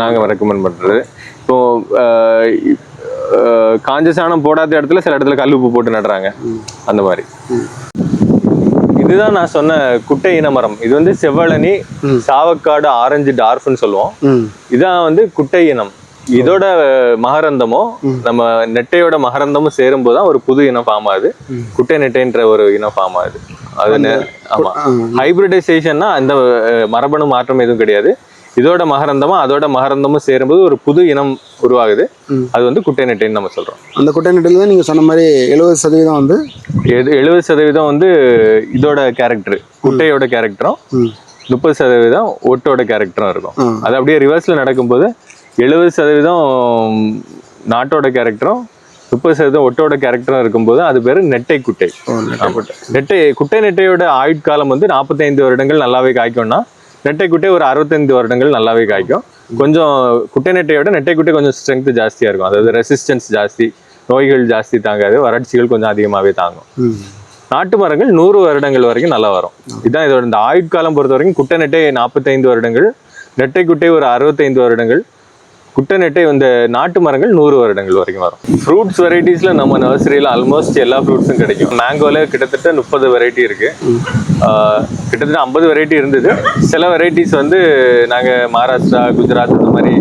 நாங்க ரெக்கமெண்ட் பண்றது. இப்போ காஞ்ச சாணம் போடாத இடத்துல சில இடத்துல கல் உப்பு போட்டு நடுறாங்க. அந்த மாதிரி. இதுதான் நான் சொன்ன குட்டை இன மரம். இது வந்து செவ்வழனி, சாவக்காடு, ஆரஞ்சு டார்ஃப்னு சொல்லுவோம். இதான் வந்து குட்டை இனம். இதோட மகரந்தமும் நம்ம நெட்டையோட மகரந்தமும் சேரும் போதுதான் ஒரு புது இனம் ஃபார்ம் ஆகுது. குட்டை நெட்டைன்ற ஒரு இனம் ஃபார்ம் ஆகுது. அது ஆமா, ஹைபிரிடைசேஷன்னா அந்த மரபணு மாற்றம் எதுவும் கிடையாது. இதோட மகரந்தமும் அதோட மகரந்தமும் சேரும்போது ஒரு புது இனம் உருவாகுது. அது வந்து குட்டை நெட்டைன்னு நம்ம சொல்றோம். அந்த குட்டை நெட்டையில தான் நீங்க சொன்ன மாதிரி 70% வந்து 70% வந்து இதோட கேரக்டர், குட்டையோட கேரக்டரும், 30% ஒட்டோட கேரக்டரும் இருக்கும். அது அப்படியே ரிவர்ஸ்ல நடக்கும்போது 70% நாட்டோட கேரக்டரும் 30% ஒட்டோட கேரக்டரும் இருக்கும்போது அது பேரு நெட்டை குட்டை. குட்டை நெட்டையோட ஆயுட்காலம் வந்து 45 வருடங்கள் நல்லாவே காய்க்கும்னா, நெட்டை குட்டை ஒரு 65 வருடங்கள் நல்லாவே காய்க்கும். கொஞ்சம் குட்டை நெட்டையோட நெட்டை குட்டை கொஞ்சம் ஸ்ட்ரென்த் ஜாஸ்தியா இருக்கும். அதாவது ரெசிஸ்டன்ஸ் ஜாஸ்தி, நோய்கள் ஜாஸ்தி தாங்காது, வறட்சிகள் கொஞ்சம் அதிகமாகவே தாங்கும். நாட்டு மரங்கள் 100 வருடங்கள் வரைக்கும் நல்லா வரும். இதுதான் இதோட இந்த ஆயுட்காலம் பொறுத்த வரைக்கும். குட்டை நெட்டை 45 வருடங்கள், நெட்டை குட்டை ஒரு 65 வருடங்கள், குட்டை நெட்டை இந்த நாட்டு மரங்கள் 100 வருடங்கள் வரைக்கும் வரும். ஃப்ரூட்ஸ் வெரைட்டிஸ்ல நம்ம நர்சரியில ஆல்மோஸ்ட் எல்லா ஃப்ரூட்ஸும் கிடைக்கும். மேங்கோல கிட்டத்தட்ட 30 வெரைட்டி இருக்கு. கிட்டத்தட்ட 50 வெரைட்டி இருந்தது. சில வெரைட்டிஸ் வந்து நாங்க மகாராஷ்டிரா, குஜராத் இந்த மாதிரி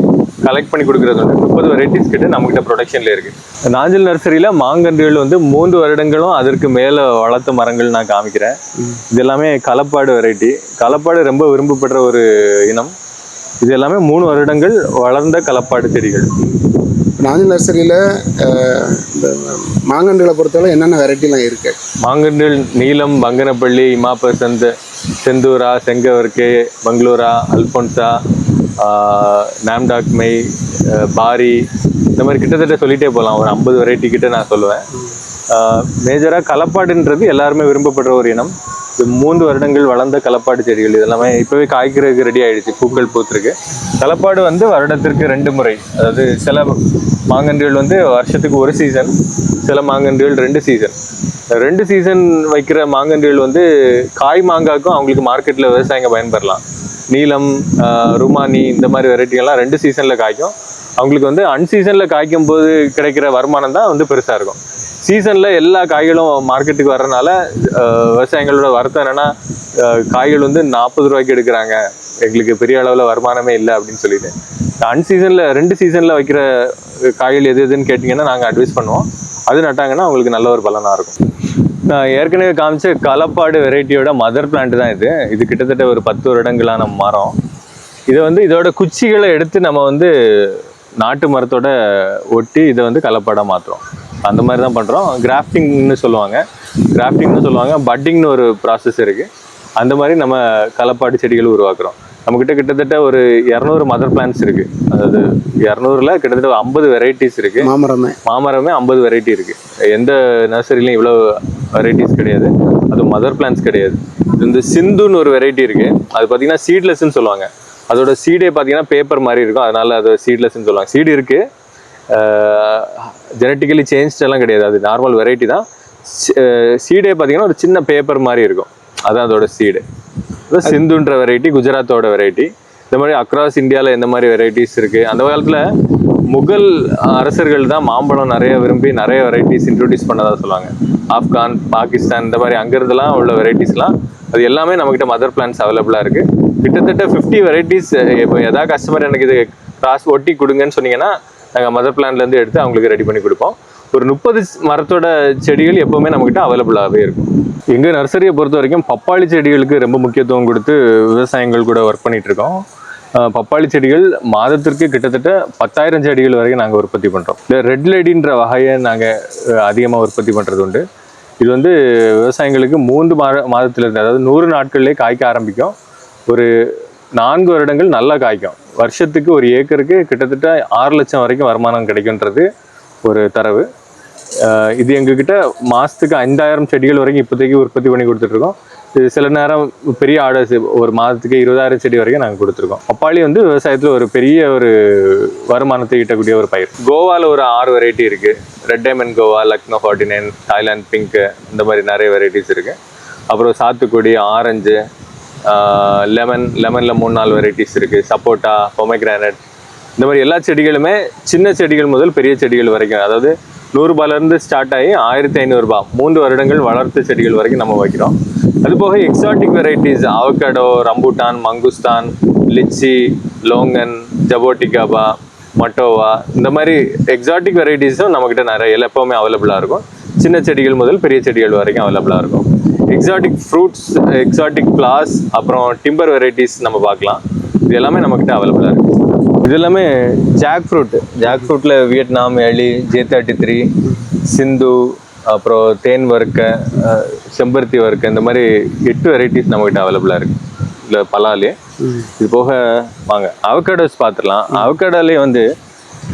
கலெக்ட் பண்ணி கொடுக்கறது வந்து 30 வெரைட்டிஸ் கிட்ட நம்மகிட்ட ப்ரொடக்ஷன்ல இருக்கு. நாஞ்சில் நர்சரியில மாங்கன்றுகள் வந்து 3 வருடங்களும் அதற்கு மேல வளர்த்த மரங்கள் நான் காமிக்கிறேன். இது எல்லாமே களப்பாடு வெரைட்டி. களப்பாடு ரொம்ப விரும்பப்படுற ஒரு இனம். இது எல்லாமே 3 வருடங்கள் வளர்ந்த களப்பாடு செடிகள். நாஞ்சில் நர்சரியில் இந்த மாங்கன்றுகளை பொறுத்தவரை என்னென்ன வெரைட்டிலாம் இருக்கு? மாங்கன்றுகள் நீலம், பங்கனப்பள்ளி, இமாபசந்த், செந்தூரா, செங்கவர்கே, பங்களூரா, அல்போன்சா, நாம்டாக்மை, பாரி, இந்த மாதிரி கிட்டத்தட்ட சொல்லிட்டே போகலாம். ஒரு 50 வெரைட்டி கிட்ட நான் சொல்லுவேன். மேஜராக களப்பாடுன்றது எல்லாருமே விரும்பப்படுற ஒரு இனம். இது 3 வருடங்கள் வளர்ந்த களப்பாடு செடிகள். இதெல்லாமே இப்போவே காய்க்கிறதுக்கு ரெடி ஆயிடுச்சு, பூக்கள் பூத்துருக்கு. களப்பாடு வந்து வருடத்திற்கு 2 முறை, அதாவது சில மாங்கன்றுகள் வந்து வருஷத்துக்கு 1 சீசன், சில மாங்கன்றுகள் 2 சீசன். 2 சீசன் வைக்கிற மாங்கன்றுகள் வந்து காய் மாங்காய்க்கும் அவங்களுக்கு மார்க்கெட்டில் விவசாயிங்க பயன்பெறலாம். நீலம், ருமானி இந்த மாதிரி வெரைட்டிகள்லாம் 2 சீசனில் காய்க்கும். அவங்களுக்கு வந்து அன்சீசனில் காய்க்கும் போது கிடைக்கிற வருமானம் தான் வந்து பெருசாக இருக்கும். சீசனில் எல்லா காய்களும் மார்க்கெட்டுக்கு வர்றதுனால விவசாயிகளோட வருத்தம் என்னன்னா, காய்கள் வந்து 40 ரூபாய்க்கு எடுக்கிறாங்க, எங்களுக்கு பெரிய அளவில் வருமானமே இல்லை அப்படின்னு சொல்லிட்டு. அன்சீசனில் 2 சீசனில் வைக்கிற காய்கள் எது எதுன்னு கேட்டிங்கன்னா நாங்கள் அட்வைஸ் பண்ணுவோம். அது நட்டாங்கன்னா அவங்களுக்கு நல்ல ஒரு பலனாக இருக்கும். நான் ஏற்கனவே காமிச்ச களப்பாடு வெரைட்டியோட மதர் பிளான்ட் தான் இது. இது கிட்டத்தட்ட ஒரு 10 வருடங்களான மரம். இதை வந்து இதோட குச்சிகளை எடுத்து நம்ம வந்து நாட்டு மரத்தோட ஒட்டி இதை வந்து களப்பாடாக மாற்றுறோம். அந்த மாதிரி தான் பண்ணுறோம். கிராஃப்டிங்னு சொல்லுவாங்க, பட்டிங்னு ஒரு ப்ராசஸ் இருக்குது. அந்த மாதிரி நம்ம களப்பாடு செடிகள் உருவாக்குறோம். நம்மக்கிட்ட கிட்டத்தட்ட ஒரு 200 மதர் பிளான்ட்ஸ் இருக்குது. அதாவது 200ல் கிட்டத்தட்ட 50 வெரைட்டிஸ் இருக்குது. மாமரமே 50 வெரைட்டி இருக்குது. எந்த நர்சரிலையும் இவ்வளோ வெரைட்டிஸ் கிடையாது. அது மதர் பிளான்ட்ஸ் கிடையாது. இந்த சிந்துன்னு ஒரு வெரைட்டி இருக்குது. அது பார்த்தீங்கன்னா சீட்லெஸ்ன்னு சொல்லுவாங்க. அதோட சீடே பார்த்தீங்கன்னா பேப்பர் மாதிரி இருக்கும், அதனால அது சீட்லெஸ்ன்னு சொல்லுவாங்க. சீடு இருக்குது, ஜெனட்டிக்கலி சேஞ்ச்டெல்லாம் கிடையாது, அது நார்மல் வெரைட்டி தான். சீடே பார்த்தீங்கன்னா ஒரு சின்ன பேப்பர் மாதிரி இருக்கும், அதுதான் அதோட சீடு. சிந்துன்ற வெரைட்டி குஜராத்தோட வெரைட்டி. இந்த மாதிரி அக்ராஸ் இந்தியாவில் எந்த மாதிரி வெரைட்டிஸ் இருக்குது. அந்த காலத்தில் முகல் அரசர்கள் தான் மாம்பழம் நிறைய விரும்பி நிறைய வெரைட்டிஸ் இன்ட்ரடியூஸ் பண்ணதாக சொல்லுவாங்க. ஆப்கான், பாகிஸ்தான் இந்த மாதிரி அங்கிருந்துலாம் உள்ள வெரைட்டிஸ்லாம் அது எல்லாமே நம்மகிட்ட மதர் பிளான்ட்ஸ் அவைலபிளாக இருக்குது. கிட்டத்தட்ட 50 வெரைட்டிஸ். இப்போ எதாவது கஸ்டமர் எனக்கு இது கிராஸ் ஒட்டி கொடுங்கன்னு சொன்னீங்கன்னா நாங்கள் மதர் பிளான்ட்லேருந்து எடுத்து அவங்களுக்கு ரெடி பண்ணி கொடுப்போம். ஒரு 30 மரத்தோட செடிகள் எப்போவுமே நம்மகிட்ட அவைலபிளாகவே இருக்கும். எங்கள் நர்சரியை பொறுத்த வரைக்கும் பப்பாளி செடிகளுக்கு ரொம்ப முக்கியத்துவம் கொடுத்து விவசாயிகள் கூட ஒர்க் பண்ணிட்டு இருக்கோம். பப்பாளி செடிகள் மாதத்திற்கு கிட்டத்தட்ட 10,000 செடிகள் வரைக்கும் நாங்கள் உற்பத்தி பண்ணுறோம். இந்த ரெட் லேடின்ற வகையை நாங்கள் அதிகமாக உற்பத்தி பண்ணுறது உண்டு. இது வந்து விவசாயிகளுக்கு 3 மாதத்திலிருந்து, அதாவது 100 நாட்கள்லேயே காய்க்க ஆரம்பிக்கும். ஒரு 4 வருடங்கள் நல்லா காய்க்கும். வருஷத்துக்கு ஒரு ஏக்கருக்கு கிட்டத்தட்ட 6 லட்சம் வரைக்கும் வருமானம் கிடைக்குன்றது ஒரு தரவு. இது எங்ககிட்ட மாதத்துக்கு 5,000 செடிகள் வரைக்கும் இப்போதைக்கு உற்பத்தி பண்ணி கொடுத்துட்ருக்கோம். சில நேரம் பெரிய ஆர்டர்ஸ் ஒரு மாதத்துக்கு 20,000 செடி வரைக்கும் நாங்கள் கொடுத்துருக்கோம். பப்பாளி வந்து விவசாயத்தில் ஒரு பெரிய ஒரு வருமானத்தை ஈட்டக்கூடிய ஒரு பயிர். கோவாவில் ஒரு 6 வெரைட்டி இருக்குது. Red diamond Goa, Lucknow 49, Thailand pink, இந்த மாதிரி நிறைய வெரைட்டிஸ் இருக்குது. அப்புறம் சாத்துக்குடி, ஆரஞ்சு, லெமனில் 3-4 வெரைட்டிஸ் இருக்குது. சப்போட்டா, பொமைக்ரானட், இந்த மாதிரி எல்லா செடிகளுமே சின்ன செடிகள் முதல் பெரிய செடிகள் வரைக்கும், அதாவது 100 ரூபாயிலேருந்து ஸ்டார்ட் ஆகி 1,500 ரூபாய் 3 வருடங்கள் வளர்த்த செடிகள் வரைக்கும் நம்ம வைக்கிறோம். அதுபோக exotic varieties avocado, rambutan, mangosteen, lychee, longan, jaboticaba, matoa, இந்த மாதிரி எக்ஸாட்டிக் வெரைட்டிஸும் நம்மக்கிட்ட நிறைய எப்போவுமே அவைலபிளாக இருக்கும். சின்ன செடிகள் முதல் பெரிய செடிகள் வரைக்கும் அவைலபிளாக இருக்கும். எக்ஸாட்டிக் ஃப்ரூட்ஸ், எக்ஸாட்டிக் ஃப்ளார்ஸ், அப்புறம் டிம்பர் வெரைட்டிஸ் நம்ம பார்க்கலாம். இது எல்லாமே நம்மக்கிட்ட அவைலபிளாக இருக்குது. இது எல்லாமே ஜாக் ஃப்ரூட்டில் வியட்நாம், எலி, J33, சிந்து, அப்புறம் தேன் வர்க்க, செம்பருத்தி வர்க்க, இந்த மாதிரி 8 வெரைட்டிஸ் நம்மகிட்ட அவைலபிளாக இருக்குது. இல்லை பலாலே. இது போக வாங்க அவகேடோஸ் பார்த்துடலாம். அவகேடோலே வந்து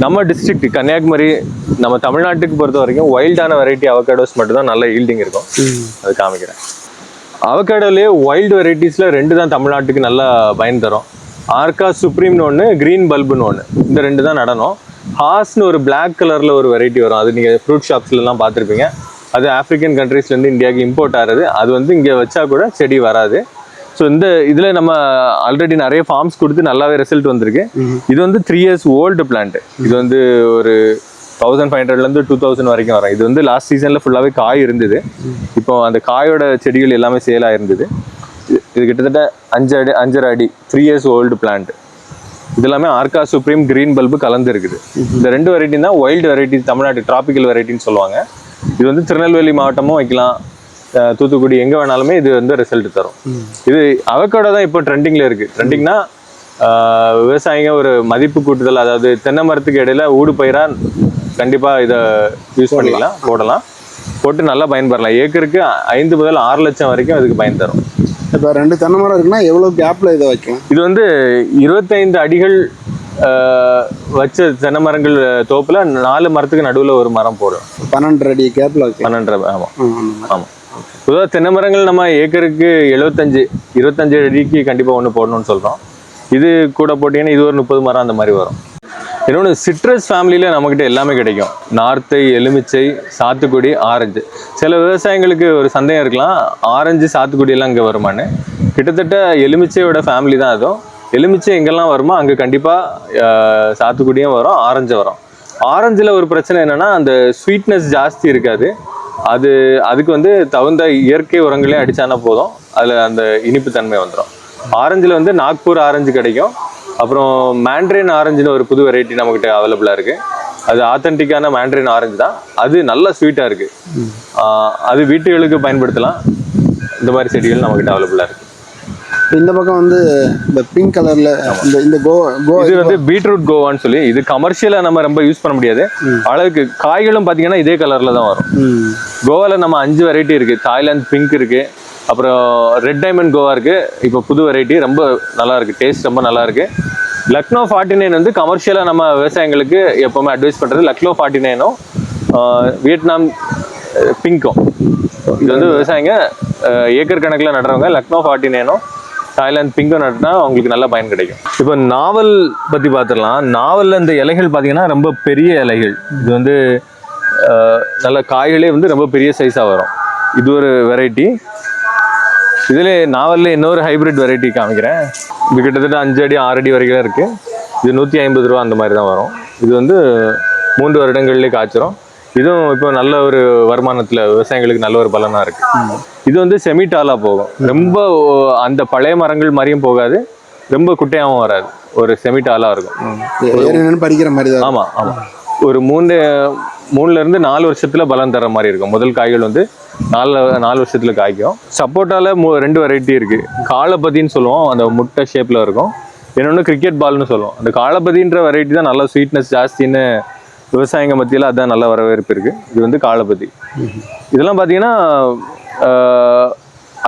நம்ம டிஸ்ட்ரிக்ட் கன்னியாகுமரி, நம்ம தமிழ்நாட்டுக்கு பொறுத்த வரைக்கும் வைல்டான வெரைட்டி அவகேடோஸ் மட்டும்தான் நல்ல ஈல்டிங் இருக்கும். அது காமிக்கிறேன். அவகேடோலே வைல்டு வெரைட்டிஸில் 2 தான் தமிழ்நாட்டுக்கு நல்லா பயன் தரும். ஆர்கா சுப்ரீம்னு ஒன்று, க்ரீன் பல்புன்னு ஒன்று. இந்த 2 தான் நடனம். ஹாஸ்னு ஒரு பிளாக் கலரில் ஒரு வெரைட்டி வரும். அது நீங்கள் ஃப்ரூட் ஷாப்ஸ்லாம் பார்த்துருப்பீங்க. அது ஆஃப்ரிக்கன் கண்ட்ரீஸ்லேருந்து இந்தியாவுக்கு இம்போர்ட் ஆகிறது. அது வந்து இங்கே வச்சா கூட செடி வராது. ஸோ இந்த இதில் நம்ம ஆல்ரெடி நிறைய ஃபார்ம்ஸ் கொடுத்து நல்லாவே ரிசல்ட் வந்திருக்கு. இது வந்து 3 years ஓல்டு பிளான்ட். இது வந்து ஒரு 1500லேருந்து 2000 வரைக்கும் வரும். இது வந்து லாஸ்ட் சீசனில் ஃபுல்லாகவே காய் இருந்தது. இப்போ அந்த காயோட செடிகள் எல்லாமே சேல் ஆயிருந்தது. இது கிட்டத்தட்ட 5.5 அடி 3 years ஓல்டு பிளான்ட். இது எல்லாமே ஆர்கா சுப்ரீம் கிரீன் பல்பு கலந்து இருக்குது. இந்த 2 வெரைட்டி தான் வைல்டு வெரைட்டி, தமிழ்நாட்டு டிராபிக்கல் வெரைட்டின்னு சொல்லுவாங்க. இது வந்து திருநெல்வேலி மாவட்டமும் வைக்கலாம், தூத்துக்குடி எங்கே வேணாலுமே இது வந்து ரிசல்ட் தரும். இது அவகோடோ தான் இப்போ ட்ரெண்டிங்கில் இருக்குது. ட்ரெண்டிங்னா விவசாயிங்க ஒரு மதிப்பு கூட்டுதல், அதாவது தென்னை மரத்துக்கு இடையில ஊடு பயிராக கண்டிப்பாக இதை யூஸ் பண்ணிக்கலாம், போடலாம், போட்டு நல்லா பயன்பெறலாம். ஏக்கருக்கு 5 முதல் 6 லட்சம் வரைக்கும் இதுக்கு பயன் தரும். இப்போ 2 தென்னை மரம் இருக்குன்னா எவ்வளோ கேப்பில் இதை வைக்கலாம்? இது வந்து 25 அடிகள் வச்ச தென்னை மரங்கள் தோப்புல 4 மரத்துக்கு நடுவில் ஒரு மரம் போடும். 12 அடி கேப்பில் வைக்கலாம். 12. ஆமாம் ஆமாம். பொதுவாக தென்னை மரங்கள் நம்ம ஏக்கருக்கு 25 அடிக்கு கண்டிப்பாக ஒன்று போடணும்னு சொல்கிறோம். இது கூட போட்டிங்கன்னா இது ஒரு 30 மரம் அந்த மாதிரி வரும். இன்னொன்று சிட்ரஸ் ஃபேமிலியில் நம்மக்கிட்ட எல்லாமே கிடைக்கும். நார்த்தை, எலுமிச்சை, சாத்துக்குடி, ஆரஞ்சு. சில விவசாயிங்களுக்கு ஒரு சந்தேகம் இருக்கலாம், ஆரஞ்சு சாத்துக்குடி எல்லாம் இங்கே வருமானு. கிட்டத்தட்ட எலுமிச்சையோட ஃபேமிலி தான் அதுவும். எலுமிச்சை எங்கெல்லாம் வருமோ அங்கே கண்டிப்பாக சாத்துக்குடியும் வரும், ஆரஞ்சு வரும். ஆரஞ்சில் ஒரு பிரச்சனை என்னென்னா அந்த ஸ்வீட்னஸ் ஜாஸ்தி இருக்காது. அதுக்கு வந்து தகுந்த இயற்கை உரங்களே அடித்தானா போதும், அதில் அந்த இனிப்பு தன்மை வந்துடும். ஆரஞ்சில் வந்து நாக்பூர் ஆரஞ்சு கிடைக்கும். அப்புறம் மேண்ட்ரின் ஆரஞ்சுன்னு ஒரு புது வெரைட்டி நம்மக்கிட்ட அவைலபிளாக இருக்குது. அது ஆத்தென்டிக்கான மேண்ட்ரின் ஆரஞ்சு தான். அது நல்ல ஸ்வீட்டாக இருக்குது. அது வீட்டுகளுக்கு பயன்படுத்தலாம். இந்த மாதிரி செடிகள் நம்மக்கிட்ட அவைலபிளாக இருக்குது. இந்த பக்கம் வந்து இந்த பிங்க் கலர்ல இந்த இது வந்து பீட்ரூட் கோவான்னு சொல்லி, இது கமர்ஷியலாக நம்ம ரொம்ப யூஸ் பண்ண முடியாது. அளவுக்கு காய்களும் பார்த்தீங்கன்னா இதே கலரில் தான் வரும். கோவாவில் நம்ம 5 வெரைட்டி இருக்குது. தாய்லாந்து பிங்க் இருக்குது, அப்புறம் ரெட் டைமண்ட் கோவா இருக்குது. இப்போ புது வெரைட்டி ரொம்ப நல்லா இருக்குது, டேஸ்ட் ரொம்ப நல்லா இருக்குது. லக்னோ 49 வந்து கமர்ஷியலாக நம்ம விவசாயிகளுக்கு எப்போவுமே அட்வைஸ் பண்ணுறது. லக்னோ 49ம் வியட்நாம் பிங்க்கும். இது வந்து விவசாயிங்க ஏக்கர் கணக்கில் நடுறவங்க லக்னோ 49ம் தாய்லாந்து பிங்கும் நட்டுனா அவங்களுக்கு நல்ல பயன் கிடைக்கும். இப்போ நாவல் பற்றி பார்த்துடலாம். நாவலில் இந்த இலைகள் பார்த்தீங்கன்னா ரொம்ப பெரிய இலைகள். இது வந்து நல்ல காய்களே வந்து ரொம்ப பெரிய சைஸாக வரும். இது ஒரு வெரைட்டி. இதில் நாவலில் இன்னொரு ஹைப்ரிட் வெரைட்டி காமிக்கிறேன். இது கிட்டத்தட்ட 5 அடி 6 அடி வரைக்கும் இருக்குது. இது 150 ரூபா அந்த மாதிரி தான் வரும். இது வந்து 3 வருடங்கள்லேயே காய்ச்சிரும். இதுவும் இப்போ நல்ல ஒரு வருமானத்தில் விவசாயிகளுக்கு நல்ல ஒரு பலனாக இருக்குது. இது வந்து செமிடாலாக போகும். ரொம்ப அந்த பழைய மரங்கள் மாதிரியும் போகாது, ரொம்ப குட்டையாகவும் வராது, ஒரு செமிடாலாக இருக்கும். படிக்கிற மாதிரி தான். ஆமாம் ஆமாம். ஒரு 3லேருந்து 4 வருஷத்தில் பலன் தர மாதிரி இருக்கும். முதல் காய்கள் வந்து 4 வருஷத்தில் காய்க்கும். சப்போட்டாவில் 2 வெரைட்டி இருக்குது. காலபதின்னு சொல்லுவோம், அந்த முட்டை ஷேப்பில் இருக்கும். இன்னொன்று கிரிக்கெட் பால்னு சொல்லுவோம். அந்த காலபதின்ற வெரைட்டி தான் நல்லா ஸ்வீட்னஸ் ஜாஸ்தின்னு விவசாயிங்க மத்தியில் அதுதான் நல்ல வரவேற்பு இருக்குது. இது வந்து காலபதி. இதெல்லாம் பார்த்தீங்கன்னா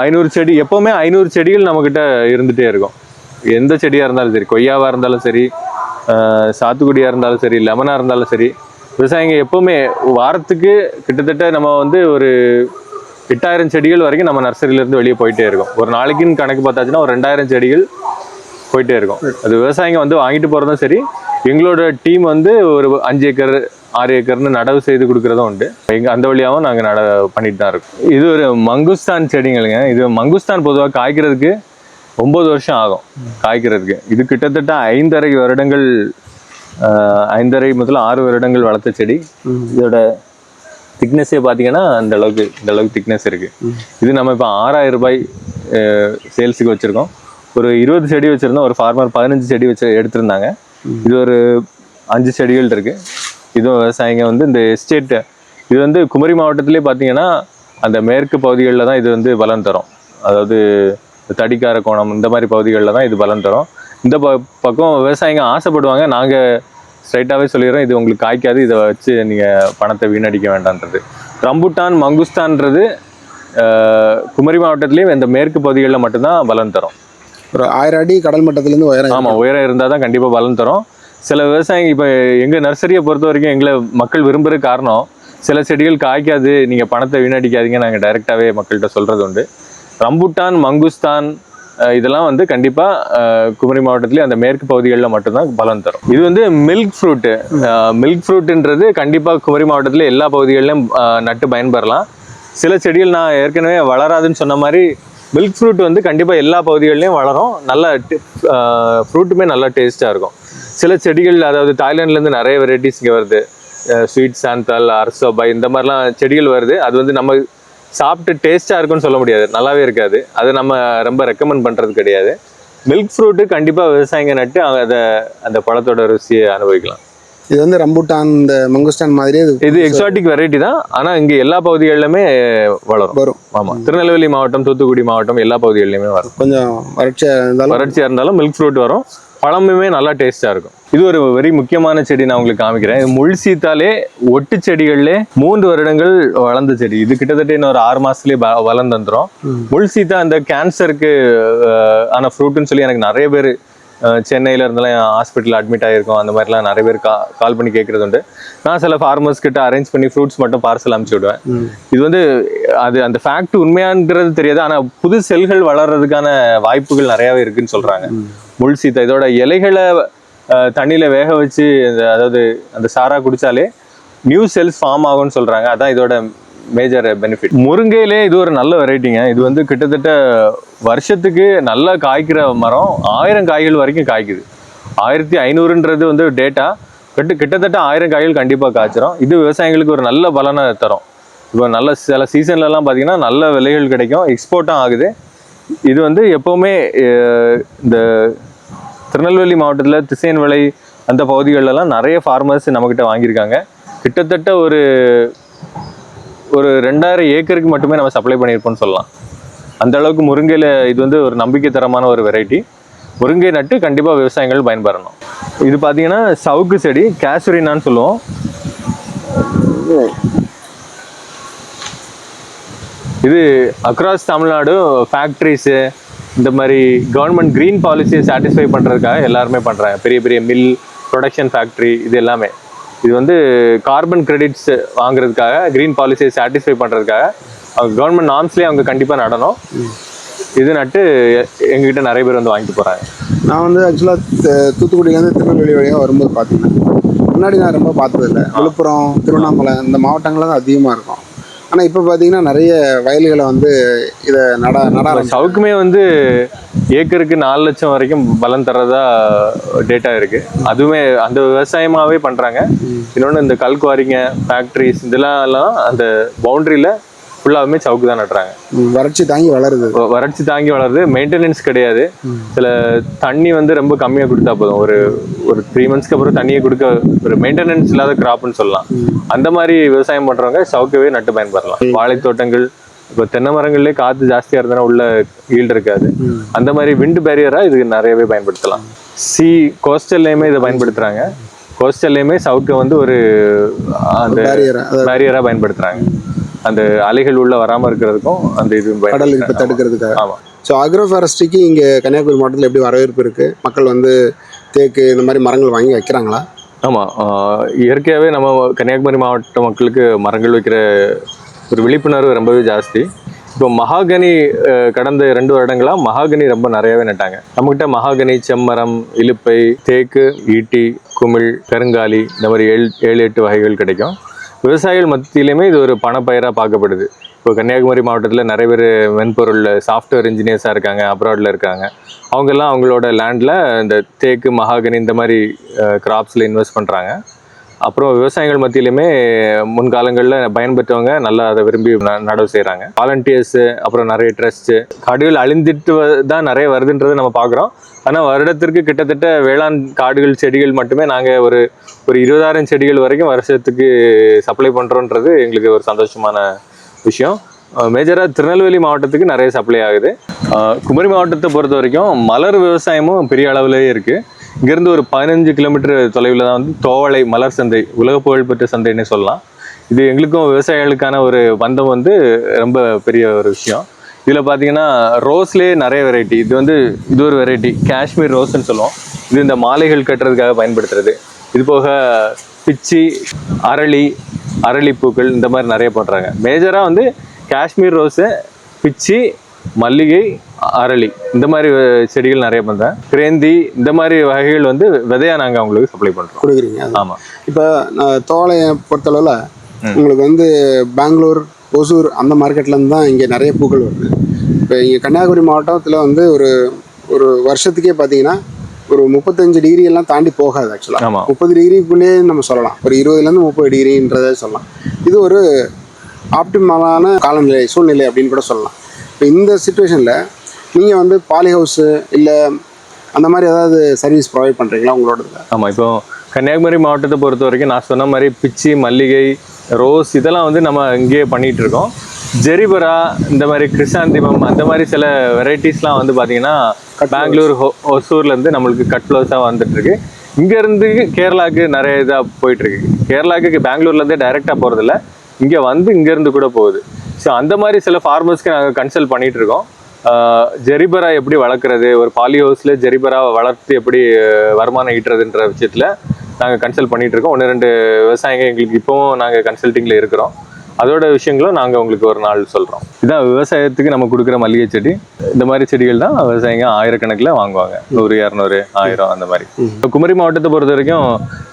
500 செடி, எப்போவுமே 500 செடிகள் நம்மக்கிட்ட இருந்துகிட்டே இருக்கும். எந்த செடியாக இருந்தாலும் சரி, கொய்யாவாக இருந்தாலும் சரி, சாத்துக்குடியாக இருந்தாலும் சரி, லெமனாக இருந்தாலும் சரி, விவசாயிங்க எப்போவுமே வாரத்துக்கு கிட்டத்தட்ட நம்ம வந்து ஒரு 8000 செடிகள் வரைக்கும் நம்ம நர்சரியிலேருந்து வெளியே போயிட்டே இருக்கோம். ஒரு நாளைக்குன்னு கணக்கு பார்த்தாச்சுன்னா ஒரு 2000 செடிகள் போயிட்டே இருக்கும். அது விவசாயிங்க வந்து வாங்கிட்டு போகிறதும் சரி, எங்களோட டீம் வந்து ஒரு 5 ஏக்கர் 6 ஏக்கர்னு நடவு செய்து கொடுக்குறதும் உண்டு. அந்த வழியாகவும் நாங்கள் பண்ணிட்டு தான் இருக்கோம். இது ஒரு மங்குஸ்தான் செடிங்களுங்க. இது மங்குஸ்தான் பொதுவாக காய்க்கிறதுக்கு 9 வருஷம் ஆகும் காய்க்கிறதுக்கு. இது கிட்டத்தட்ட 5.5 வருடங்கள், 5.5 முதல் 6 வருடங்கள் வளர்த்த செடி. இதோட திக்னஸே பார்த்தீங்கன்னா இந்த அளவுக்கு திக்னஸ் இருக்குது. இது நம்ம இப்போ 6000 ரூபாய் சேல்ஸுக்கு வச்சுருக்கோம். ஒரு 20 செடி வச்சுருந்தோம். ஒரு ஃபார்மர் 15 செடி எடுத்திருந்தாங்க. இது ஒரு 5 செடிகள் இருக்குது. இதுவும் விவசாயிங்க வந்து இந்த எஸ்டேட்டு, இது வந்து குமரி மாவட்டத்திலே பார்த்தீங்கன்னா அந்த மேற்கு பகுதிகளில் தான் இது வந்து பலன் தரும். அதாவது தடிக்கார கோணம் இந்த மாதிரி பகுதிகளில் தான் இது பலன் தரும். இந்த பக்கம் விவசாயிங்க ஆசைப்படுவாங்க. நாங்கள் ஸ்ட்ரைட்டாகவே சொல்லிடுறோம், இது உங்களுக்கு காய்க்காது, இதை வச்சு நீங்கள் பணத்தை வீணடிக்க வேண்டான்றது. ரம்புட்டான் மங்குஸ்தான்றது குமரி மாவட்டத்துலேயும் இந்த மேற்கு பகுதிகளில் மட்டும்தான் பலன் தரும். ஒரு 1000 அடி கடல் மட்டத்திலேருந்து உயரம். ஆமாம், உயரம் இருந்தால் தான் கண்டிப்பாக பலன் தரும். சில விவசாயிங்க இப்போ எங்கள் நர்சரியை பொறுத்த வரைக்கும் எங்களை மக்கள் விரும்புகிற காரணம், சில செடிகள் காய்க்காது, நீங்கள் பணத்தை வீணடிக்காதீங்க நாங்கள் டைரெக்டாகவே மக்கள்கிட்ட சொல்கிறது உண்டு. ரம்புட்டான் மங்குஸ்தான் இதெல்லாம் வந்து கண்டிப்பா குமரி மாவட்டத்திலேயே அந்த மேற்கு பகுதிகளில் மட்டும்தான் பலன் தரும். இது வந்து மில்க் ஃப்ரூட்ன்றது கண்டிப்பா குமரி மாவட்டத்தில் எல்லா பகுதிகளிலும் நட்டு பயன்பெறலாம். சில செடிகள் நான் ஏற்கனவே வளராதுன்னு சொன்ன மாதிரி மில்க் ஃப்ரூட் வந்து கண்டிப்பா எல்லா பகுதிகளிலையும் வளரும். நல்ல ஃப்ரூட்டுமே நல்லா டேஸ்டா இருக்கும். சில செடிகள், அதாவது தாய்லாந்துலேருந்து நிறைய வெரைட்டிஸ் இங்கே வருது. ஸ்வீட் சாந்தல், அரசோபா, இந்த மாதிரிலாம் செடிகள் வருது. அது வந்து நம்ம சாப்பிட்டு டேஸ்ட்டாக இருக்குன்னு சொல்ல முடியாது, நல்லாவே இருக்காது. அதை நம்ம ரொம்ப ரெக்கமெண்ட் பண்ணுறது கிடையாது. மில்க் ஃப்ரூட்டு கண்டிப்பாக விவசாயிங்க நட்டு அதை அந்த பழத்தோட ருசியை அனுபவிக்கலாம். இது வந்து ரம்பூட்டான், இந்த மங்குஸ்டான் மாதிரி இது எக்ஸாட்டிக் வெரைட்டி தான். ஆனால் இங்கே எல்லா பகுதிகளிலுமே வரும். ஆமாம், திருநெல்வேலி மாவட்டம், தூத்துக்குடி மாவட்டம் எல்லா பகுதிகளிலுமே வரும். கொஞ்சம் வறட்சியாக இருந்தாலும் மில்க் ஃப்ரூட் வரும். பழமுமே நல்லா டேஸ்டா இருக்கும். இது ஒரு வெரி முக்கியமான செடி, நான் உங்களுக்கு காமிக்கிறேன். முள் சீத்தாலே ஒட்டு செடிகள்ல 3 வருடங்கள் வளர்ந்த செடி. இது கிட்டத்தட்ட இன்னொரு 6 மாசத்துலயே வளர்ந்து வந்துடும். முள் சீத்தா அந்த கேன்சருக்கு ஆன ஃப்ரூட்னு சொல்லி எனக்கு நிறைய பேர் சென்னையில இருந்தெல்லாம் ஹாஸ்பிட்டல் அட்மிட் ஆகிருக்கோம். அந்த மாதிரிலாம் நிறைய பேர் கால் பண்ணி கேட்கறது உண்டு. நான் சில ஃபார்மர்ஸ் கிட்ட அரேஞ்ச் பண்ணி ஃப்ரூட்ஸ் மட்டும் பார்சல் அனுப்பிச்சு விடுவேன். இது வந்து அது அந்த ஃபேக்ட் உண்மையான்றது தெரியாது, ஆனால் புது செல்கள் வளர்றதுக்கான வாய்ப்புகள் நிறையாவே இருக்குன்னு சொல்றாங்க. முள் சீத்தா இதோட இலைகளை தண்ணியில வேக வச்சு, அதாவது அந்த சாரா குடிச்சாலே நியூ செல்ஸ் ஃபார்ம் ஆகும்னு சொல்றாங்க. அதான் இதோட மேஜர் பெனிஃபிட். முருங்கையிலே இது ஒரு நல்ல வெரைட்டிங்க. இது வந்து கிட்டத்தட்ட வருஷத்துக்கு நல்லா காய்க்கிற மரம். 1000 காய்கள் வரைக்கும் காய்க்குது. 1500ன்றது வந்து டேட்டா. கிட்டத்தட்ட 1000 காய்கள் கண்டிப்பா காய்ச்சிரும். இது விவசாயிகளுக்கு ஒரு நல்ல பலனை தரும். இப்போ நல்ல சில சீசன்லலாம் பார்த்தீங்கன்னா நல்ல விலைகள் கிடைக்கும், எக்ஸ்போர்ட்டும் ஆகுது. இது வந்து எப்போவுமே இந்த திருநெல்வேலி மாவட்டத்தில் திசையன்விளை அந்த பகுதிகளெல்லாம் நிறைய ஃபார்மர்ஸ் நம்மக்கிட்ட வாங்கியிருக்காங்க. கிட்டத்தட்ட ஒரு 2000 ஏக்கருக்கு மட்டுமே நம்ம சப்ளை பண்ணியிருப்போம்னு சொல்லலாம். அந்த அளவுக்கு முருங்கையில் இது வந்து ஒரு நம்பிக்கை தரமான ஒரு வெரைட்டி. முருங்கை நட்டு கண்டிப்பாக விவசாயிகள் பயன்பெறணும். இது பார்த்தீங்கன்னா சவுக்கு செடி, கேசுரினான்னு சொல்லுவோம். இது அக்ராஸ் தமிழ்நாடு ஃபேக்ட்ரிஸு, இந்த மாதிரி கவர்மெண்ட் க்ரீன் பாலிசியை சாட்டிஸ்ஃபை பண்ணுறதுக்காக எல்லாருமே பண்ணுறாங்க. பெரிய பெரிய மில், ப்ரொடக்ஷன் ஃபேக்ட்ரி, இது எல்லாமே. இது வந்து கார்பன் கிரெடிட்ஸ் வாங்குறதுக்காக, க்ரீன் பாலிசியை சாட்டிஸ்ஃபை பண்ணுறதுக்காக அவங்க கவர்மெண்ட் நார்ம்ஸ்லேயே அவங்க கண்டிப்பாக நடணும். இது நட்டு எங்ககிட்ட நிறைய பேர் வந்து வாங்கிட்டு போகிறாங்க. நான் வந்து ஆக்சுவலாக தூத்துக்குடியிலேருந்து திருநெல்வேலி வழியாக வரும்போது பார்த்தீங்கன்னா, முன்னாடி நான் ரொம்ப பார்த்ததில்லை. விழுப்புரம், திருவண்ணாமலை இந்த மாவட்டங்களில் தான் அதிகமாக இருக்கும். ஆனால் இப்போ பார்த்தீங்கன்னா நிறைய வயல்களை வந்து இதை நட சவுக்குமே வந்து ஏக்கருக்கு 4 லட்சம் வரைக்கும் பலன் தர்றதா டேட்டா இருக்கு. அதுவுமே அந்த விவசாயமாகவே பண்ணுறாங்க. இன்னொன்று இந்த கல்குவாரிங்க, ஃபேக்ட்ரிஸ், இதெல்லாம் அந்த பவுண்டரியில் ஃபுல்லாகவுமே சவுக்கு தான் நட்டுறாங்க. வறட்சி தாங்கி வளருது. மெயின்டெனன்ஸ் கிடையாது. சில தண்ணி வந்து ரொம்ப கம்மியாக கொடுத்தா போதும். ஒரு 3 மந்த்ஸ்க்கு அப்புறம் தண்ணியை கொடுக்க ஒரு மெயின்டெனன்ஸ் இல்லாத கிராப்னு சொல்லலாம். அந்த மாதிரி விவசாயம் பண்ணுறவங்க சவுக்கவே நட்டு பயன்பெறலாம். வாழைத்தோட்டங்கள், இப்போ தென்னை மரங்கள்லேயே காற்று ஜாஸ்தியாக இருந்ததுன்னா உள்ள ஈல்டு இருக்காது. அந்த மாதிரி விண்டு பேரியராக இது நிறையவே பயன்படுத்தலாம். கோஸ்டல்லையுமே இதை பயன்படுத்துகிறாங்க. கோஸ்டல்லையுமே சவுக்கை வந்து ஒரு அந்த பேரியராக பயன்படுத்துகிறாங்க. அந்த அலைகள் உள்ள வராமல் இருக்கிறதுக்கும் அந்த இது கடல் இப்போ தடுக்கிறதுக்காக. ஆமாம். ஸோ அக்ரோ ஃபாரஸ்ட்ரிக்கு இங்கே கன்னியாகுமரி மாவட்டத்தில் எப்படி வரவேற்பு இருக்குது? மக்கள் வந்து தேக்கு இந்த மாதிரி மரங்கள் வாங்கி வைக்கிறாங்களா? ஆமாம், இயற்கையாகவே நம்ம கன்னியாகுமரி மாவட்ட மக்களுக்கு மரங்கள் வைக்கிற ஒரு விழிப்புணர்வு ரொம்பவே ஜாஸ்தி. இப்போ மகாகனி கடந்த 2 வருடங்களாக மகாகனி ரொம்ப நிறையவே நட்டாங்க. நம்மகிட்ட மகாகனி, செம்மரம், இலுப்பை, தேக்கு, ஈட்டி, குமிழ், கருங்காலி, இந்த மாதிரி 7-8 வகைகள் கிடைக்கும். விவசாயிகள் மத்தியிலுமே இது ஒரு பணப்பயிராக பார்க்கப்படுது. இப்போ கன்னியாகுமரி மாவட்டத்தில் நிறைய பேர் மென்பொருள் சாஃப்ட்வேர் இன்ஜினியர்ஸாக இருக்காங்க, அப்ராடில் இருக்காங்க. அவங்கெல்லாம் அவங்களோட லேண்டில் இந்த தேக்கு, மகாகனி இந்த மாதிரி கிராப்ஸில் இன்வெஸ்ட் பண்ணுறாங்க. அப்புறம் விவசாயிகள் மத்தியிலுமே முன்காலங்களில் பயன்பெற்றவங்க நல்லா அதை விரும்பி நடவு செய்கிறாங்க. வாலண்டியர்ஸு, அப்புறம் நிறைய ட்ரஸ்ட்டு. காடுகள் அழிந்துட்டு தான் நிறைய வருதுன்றதை நம்ம பார்க்குறோம். ஆனால் வருடத்திற்கு கிட்டத்தட்ட வேளாண் காடுகள், செடிகள் மட்டுமே நாங்கள் ஒரு 20,000 செடிகள் வரைக்கும் வருஷத்துக்கு சப்ளை பண்ணுறோன்றது எங்களுக்கு ஒரு சந்தோஷமான விஷயம். மேஜராக திருநெல்வேலி மாவட்டத்துக்கு நிறைய சப்ளை ஆகுது. குமரி மாவட்டத்தை பொறுத்த வரைக்கும் மலர் விவசாயமும் பெரிய அளவுலேயே இருக்குது. இங்கேருந்து ஒரு 15 கிலோமீட்டர் தொலைவில் தான் வந்து தோவளை மலர் சந்தை, உலக புகழ்பெற்ற சந்தைன்னு சொல்லலாம். இது எங்களுக்கும் விவசாயிகளுக்கான ஒரு பந்தம் வந்து ரொம்ப பெரிய ஒரு விஷயம். இதில் பார்த்தீங்கன்னா ரோஸ்லேயே நிறைய வெரைட்டி. இது ஒரு வெரைட்டி காஷ்மீர் ரோஸ்ன்னு சொல்லுவோம். இது இந்த மாலைகள் கட்டுறதுக்காக பயன்படுத்துறது. இது போக பிச்சி, அரளிப்பூக்கள் இந்த மாதிரி நிறைய பண்ணுறாங்க. மேஜராக வந்து காஷ்மீர் ரோஸு, பிச்சி, மல்லிகை, அரளி இந்த மாதிரி செடிகள் நிறைய பண்றேன். கிரேந்தி இந்த மாதிரி வகைகள் வந்து விதையா நாங்க அவங்களுக்கு சப்ளை பண்றோம். கொடுக்குறீங்க. ஆமா. இப்போ தோலையை பொறுத்தளவில் உங்களுக்கு வந்து பெங்களூர், ஒசூர் அந்த மார்க்கெட்லேருந்து தான் இங்கே நிறைய பூக்கள் வருது. இப்போ இங்கே கன்னியாகுமரி மாவட்டத்தில் வந்து ஒரு வருஷத்துக்கே பார்த்தீங்கன்னா ஒரு 35 டிகிரி எல்லாம் தாண்டி போகாது. ஆக்சுவலாக ஆமா. 30 டிகிரிக்குள்ளேயே நம்ம சொல்லலாம், ஒரு 20லேருந்து 30 டிகிரின்றதை சொல்லலாம். இது ஒரு ஆப்டிமலான காலநிலை சூழ்நிலை அப்படின்னு கூட சொல்லலாம். இப்போ இந்த சுச்சுவேஷனில் நீங்கள் வந்து பாலி ஹவுஸு இல்லை அந்த மாதிரி ஏதாவது சர்வீஸ் ப்ரொவைட் பண்ணுறீங்களா உங்களோட? ஆமா. இப்போ கன்னியாகுமரி மாவட்டத்தை பொறுத்த வரைக்கும் நான் சொன்ன மாதிரி பிச்சி, மல்லிகை, ரோஸ் இதெல்லாம் வந்து நம்ம இங்கேயே பண்ணிட்டு இருக்கோம். ஜெரிபரா இந்த மாதிரி கிறிசாந்திமம் அந்த மாதிரி சில வெரைட்டிஸ்லாம் வந்து பார்த்தீங்கன்னா பெங்களூர், ஒசூர்லேருந்து நம்மளுக்கு கட் ஃப்ளவர்ஸாக வந்துட்டு இருக்கு. இங்கேருந்து கேரளாவுக்கு நிறைய இதாக போயிட்டு இருக்கு. கேரளாவுக்கு பெங்களூர்லேருந்தே டைரெக்டாக போகிறதில்ல, இங்கே வந்து இங்கேருந்து கூட போகுது. ஸோ அந்த மாதிரி சில ஃபார்மர்ஸ்க்கு நாங்கள் கன்சல்ட் பண்ணிட்டு இருக்கோம். ஜெரிபரா எப்படி வளர்க்குறது, ஒரு பாலி ஹவுஸில் ஜெரிபரா வளர்த்து எப்படி வருமானம் ஈட்டுறதுன்ற விஷயத்தில் நாங்கள் கன்சல்ட் பண்ணிட்டு இருக்கோம். 1-2 விவசாயிங்க எங்களுக்கு இப்போவும் நாங்கள் கன்சல்ட்டிங்கில் இருக்கிறோம். அதோட விஷயங்களும் நாங்கள் உங்களுக்கு ஒரு நாள் சொல்கிறோம். இதான் விவசாயத்துக்கு நம்ம கொடுக்குற மல்லிகை செடி. இந்த மாதிரி செடிகள் தான் விவசாயிங்க ஆயிரக்கணக்கில் வாங்குவாங்க, 100, 200, 1000 அந்த மாதிரி. இப்போ குமரி மாவட்டத்தை பொறுத்த வரைக்கும்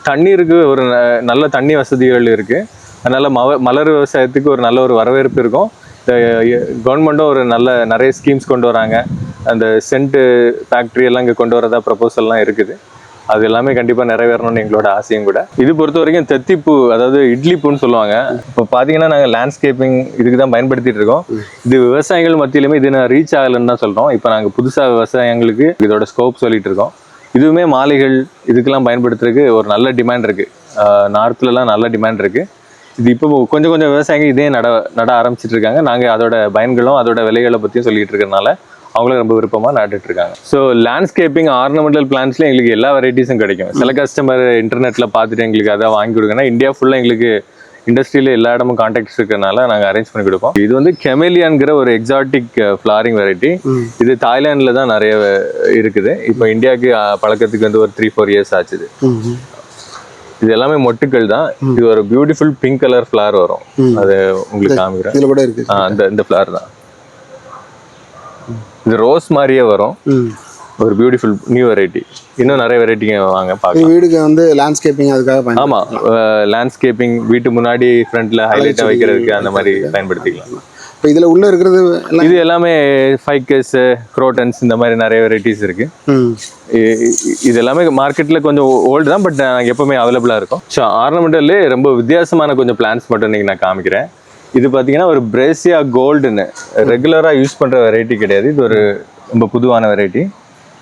தண்ணீருக்கு ஒரு நல்ல தண்ணி வசதிகள் இருக்குது. அதனால மலர் விவசாயத்துக்கு ஒரு நல்ல ஒரு வரவேற்பு இருக்கும். கவர்மெண்ட்டும் ஒரு நிறைய ஸ்கீம்ஸ் கொண்டு வராங்க. அந்த சென்ட்டு ஃபேக்ட்ரி எல்லாம் இங்கே கொண்டு வரதா ப்ரப்போசல்லாம் இருக்குது. அது எல்லாமே கண்டிப்பாக நிறைவேறணும்னு எங்களோட ஆசையும் கூட. இது பொறுத்த வரைக்கும் தெத்திப்பூ, அதாவது இட்லி பூன்னு சொல்லுவாங்க. இப்போ பார்த்தீங்கன்னா நாங்கள் லேண்ட்ஸ்கேப்பிங் இதுக்கு தான் பயன்படுத்திட்டு இருக்கோம். இது விவசாயிகள் மத்தியிலுமே இது நான் ரீச் ஆகலைன்னு தான் சொல்கிறோம். இப்போ நாங்கள் புதுசாக விவசாயிகளுக்கு இதோட ஸ்கோப் சொல்லிட்டு இருக்கோம். இதுவுமே மாலைகள் இதுக்கெல்லாம் பயன்படுத்துறதுக்கு ஒரு நல்ல டிமாண்ட் இருக்குது. நார்த்லலாம் நல்ல டிமாண்ட் இருக்குது. இது இப்போ கொஞ்சம் விவசாயிங்க இதே நட ஆரம்பிச்சிட்டு இருக்காங்க. நாங்கள் அதோட பயன்களும் அதோட விலைகளை பற்றியும் சொல்லிட்டு இருக்கிறதுனால அவங்களும் ரொம்ப விருப்பமாக நட்டுட்டு இருக்காங்க. ஸோ லேண்ட்ஸ்கேப்பிங், ஆர்னமெண்டல் பிளான்ஸ்ல எங்களுக்கு எல்லா வெரைட்டிஸும் கிடைக்கும். சில கஸ்டமர் இன்டர்நெட்டில் பார்த்துட்டு எங்களுக்கு அதை வாங்கி கொடுங்கன்னா இந்தியா ஃபுல்லாக எங்களுக்கு இண்டஸ்ட்ரியில் எல்லா இடமும் கான்டாக்ட்ஸ் இருக்கிறதுனால நாங்கள் அரேஞ்ச் பண்ணி கொடுப்போம். இது வந்து கெமேலியான்கிற ஒரு எக்ஸாட்டிக் ஃப்ளாரிங் வெரைட்டி. இது தாய்லாண்டில் தான் நிறைய இருக்குது. இப்போ இந்தியாவுக்கு பழக்கத்துக்கு வந்து ஒரு 3-4 இயர்ஸ் ஆச்சுது. இது எல்லாமே மொட்டுக்கள் தான். இது ஒரு பியூட்டிஃபுல் பிங்க் கலர் ஃப்ளவர் வரும். அது உங்களுக்கு காமிக்கிறேன். இதுல கூட இருக்கு. இந்த ஃப்ளவர் தான். இது ரோஸ் மாதிரியே வரும். ஒரு பியூட்டிஃபுல் நியூ வெரைட்டி. இன்னும் நிறைய வெரைட்டிங்க வாங்க பார்க்கலாம். வீடுக்கு வந்து லேண்ட்ஸ்கேப்பிங் அதுக்காக ஆமா, லேண்ட்ஸ்கேப்பிங் வீட்டு முன்னாடி ஃப்ரண்ட்ல ஹைலைட்டா வைக்கிறதுக்கு அந்த மாதிரி பயன்படுத்திக்கலாம். இப்போ இதில் உள்ள இருக்கிறது இது எல்லாமே ஃபைக்கஸ், குரோட்டன்ஸ் இந்த மாதிரி நிறைய வெரைட்டிஸ் இருக்கு. இது எல்லாமே மார்க்கெட்ல கொஞ்சம் ஓல்டு தான், பட் நாங்கள் எப்பவுமே அவைலபிளாக இருக்கும். ஸோ ஆர்னமெண்டல்லே ரொம்ப வித்தியாசமான கொஞ்சம் பிளான்ஸ் மட்டும் இன்னைக்கு நான் காமிக்கிறேன். இது பார்த்தீங்கன்னா ஒரு பிரேசியா கோல்டுன்னு ரெகுலராக யூஸ் பண்ணுற வெரைட்டி கிடையாது. இது ஒரு ரொம்ப புதுவான வெரைட்டி.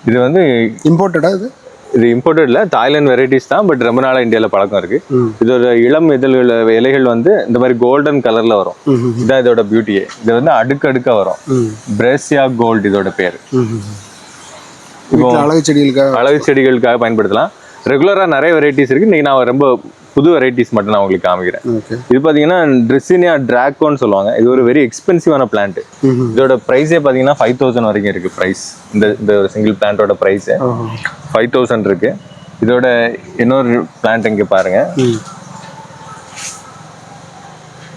இது வந்து இம்போர்ட்டடா? இது இம்போர்ட்டட் இல்லை, தாய்லாந்து வெரைட்டிஸ் தான், பட் ரொம்ப நாளாக இந்தியாவில் பழக்கம் இருக்கு. இதோட இளம் இலைகள் வந்து இந்த மாதிரி கோல்டன் கலர்ல வரும். இதான் இதோட பியூட்டியே. இது வந்து அடுக்கடுக்கா வரும். பிரேசியா கோல்டு இதோட பேர். இப்போ அழகு செடிகளுக்காக பயன்படுத்தலாம். ரெகுலரா நிறைய வெரைட்டிஸ் இருக்கு. இன்னைக்கு நான் ரொம்ப புது வெரைட்டிஸ் மட்டும் நான் உங்களுக்கு காமிக்கிறேன். இது பாத்தீங்கன்னா ட்ரெஸ்ஸினியா டிராகோன்னு சொல்லுவாங்க. இது ஒரு வெரி எக்ஸ்பென்சிவான பிளான்ட். இதோட பிரைஸே பாத்தீங்கன்னா 5000 வரைக்கும் இருக்கு பிரைஸ். இந்த ஒரு சிங்கிள் பிளான்ட்டோட பிரைஸ் 5000 இருக்கு. இதோட இன்னொரு பிளான்ட் இங்க பாருங்க.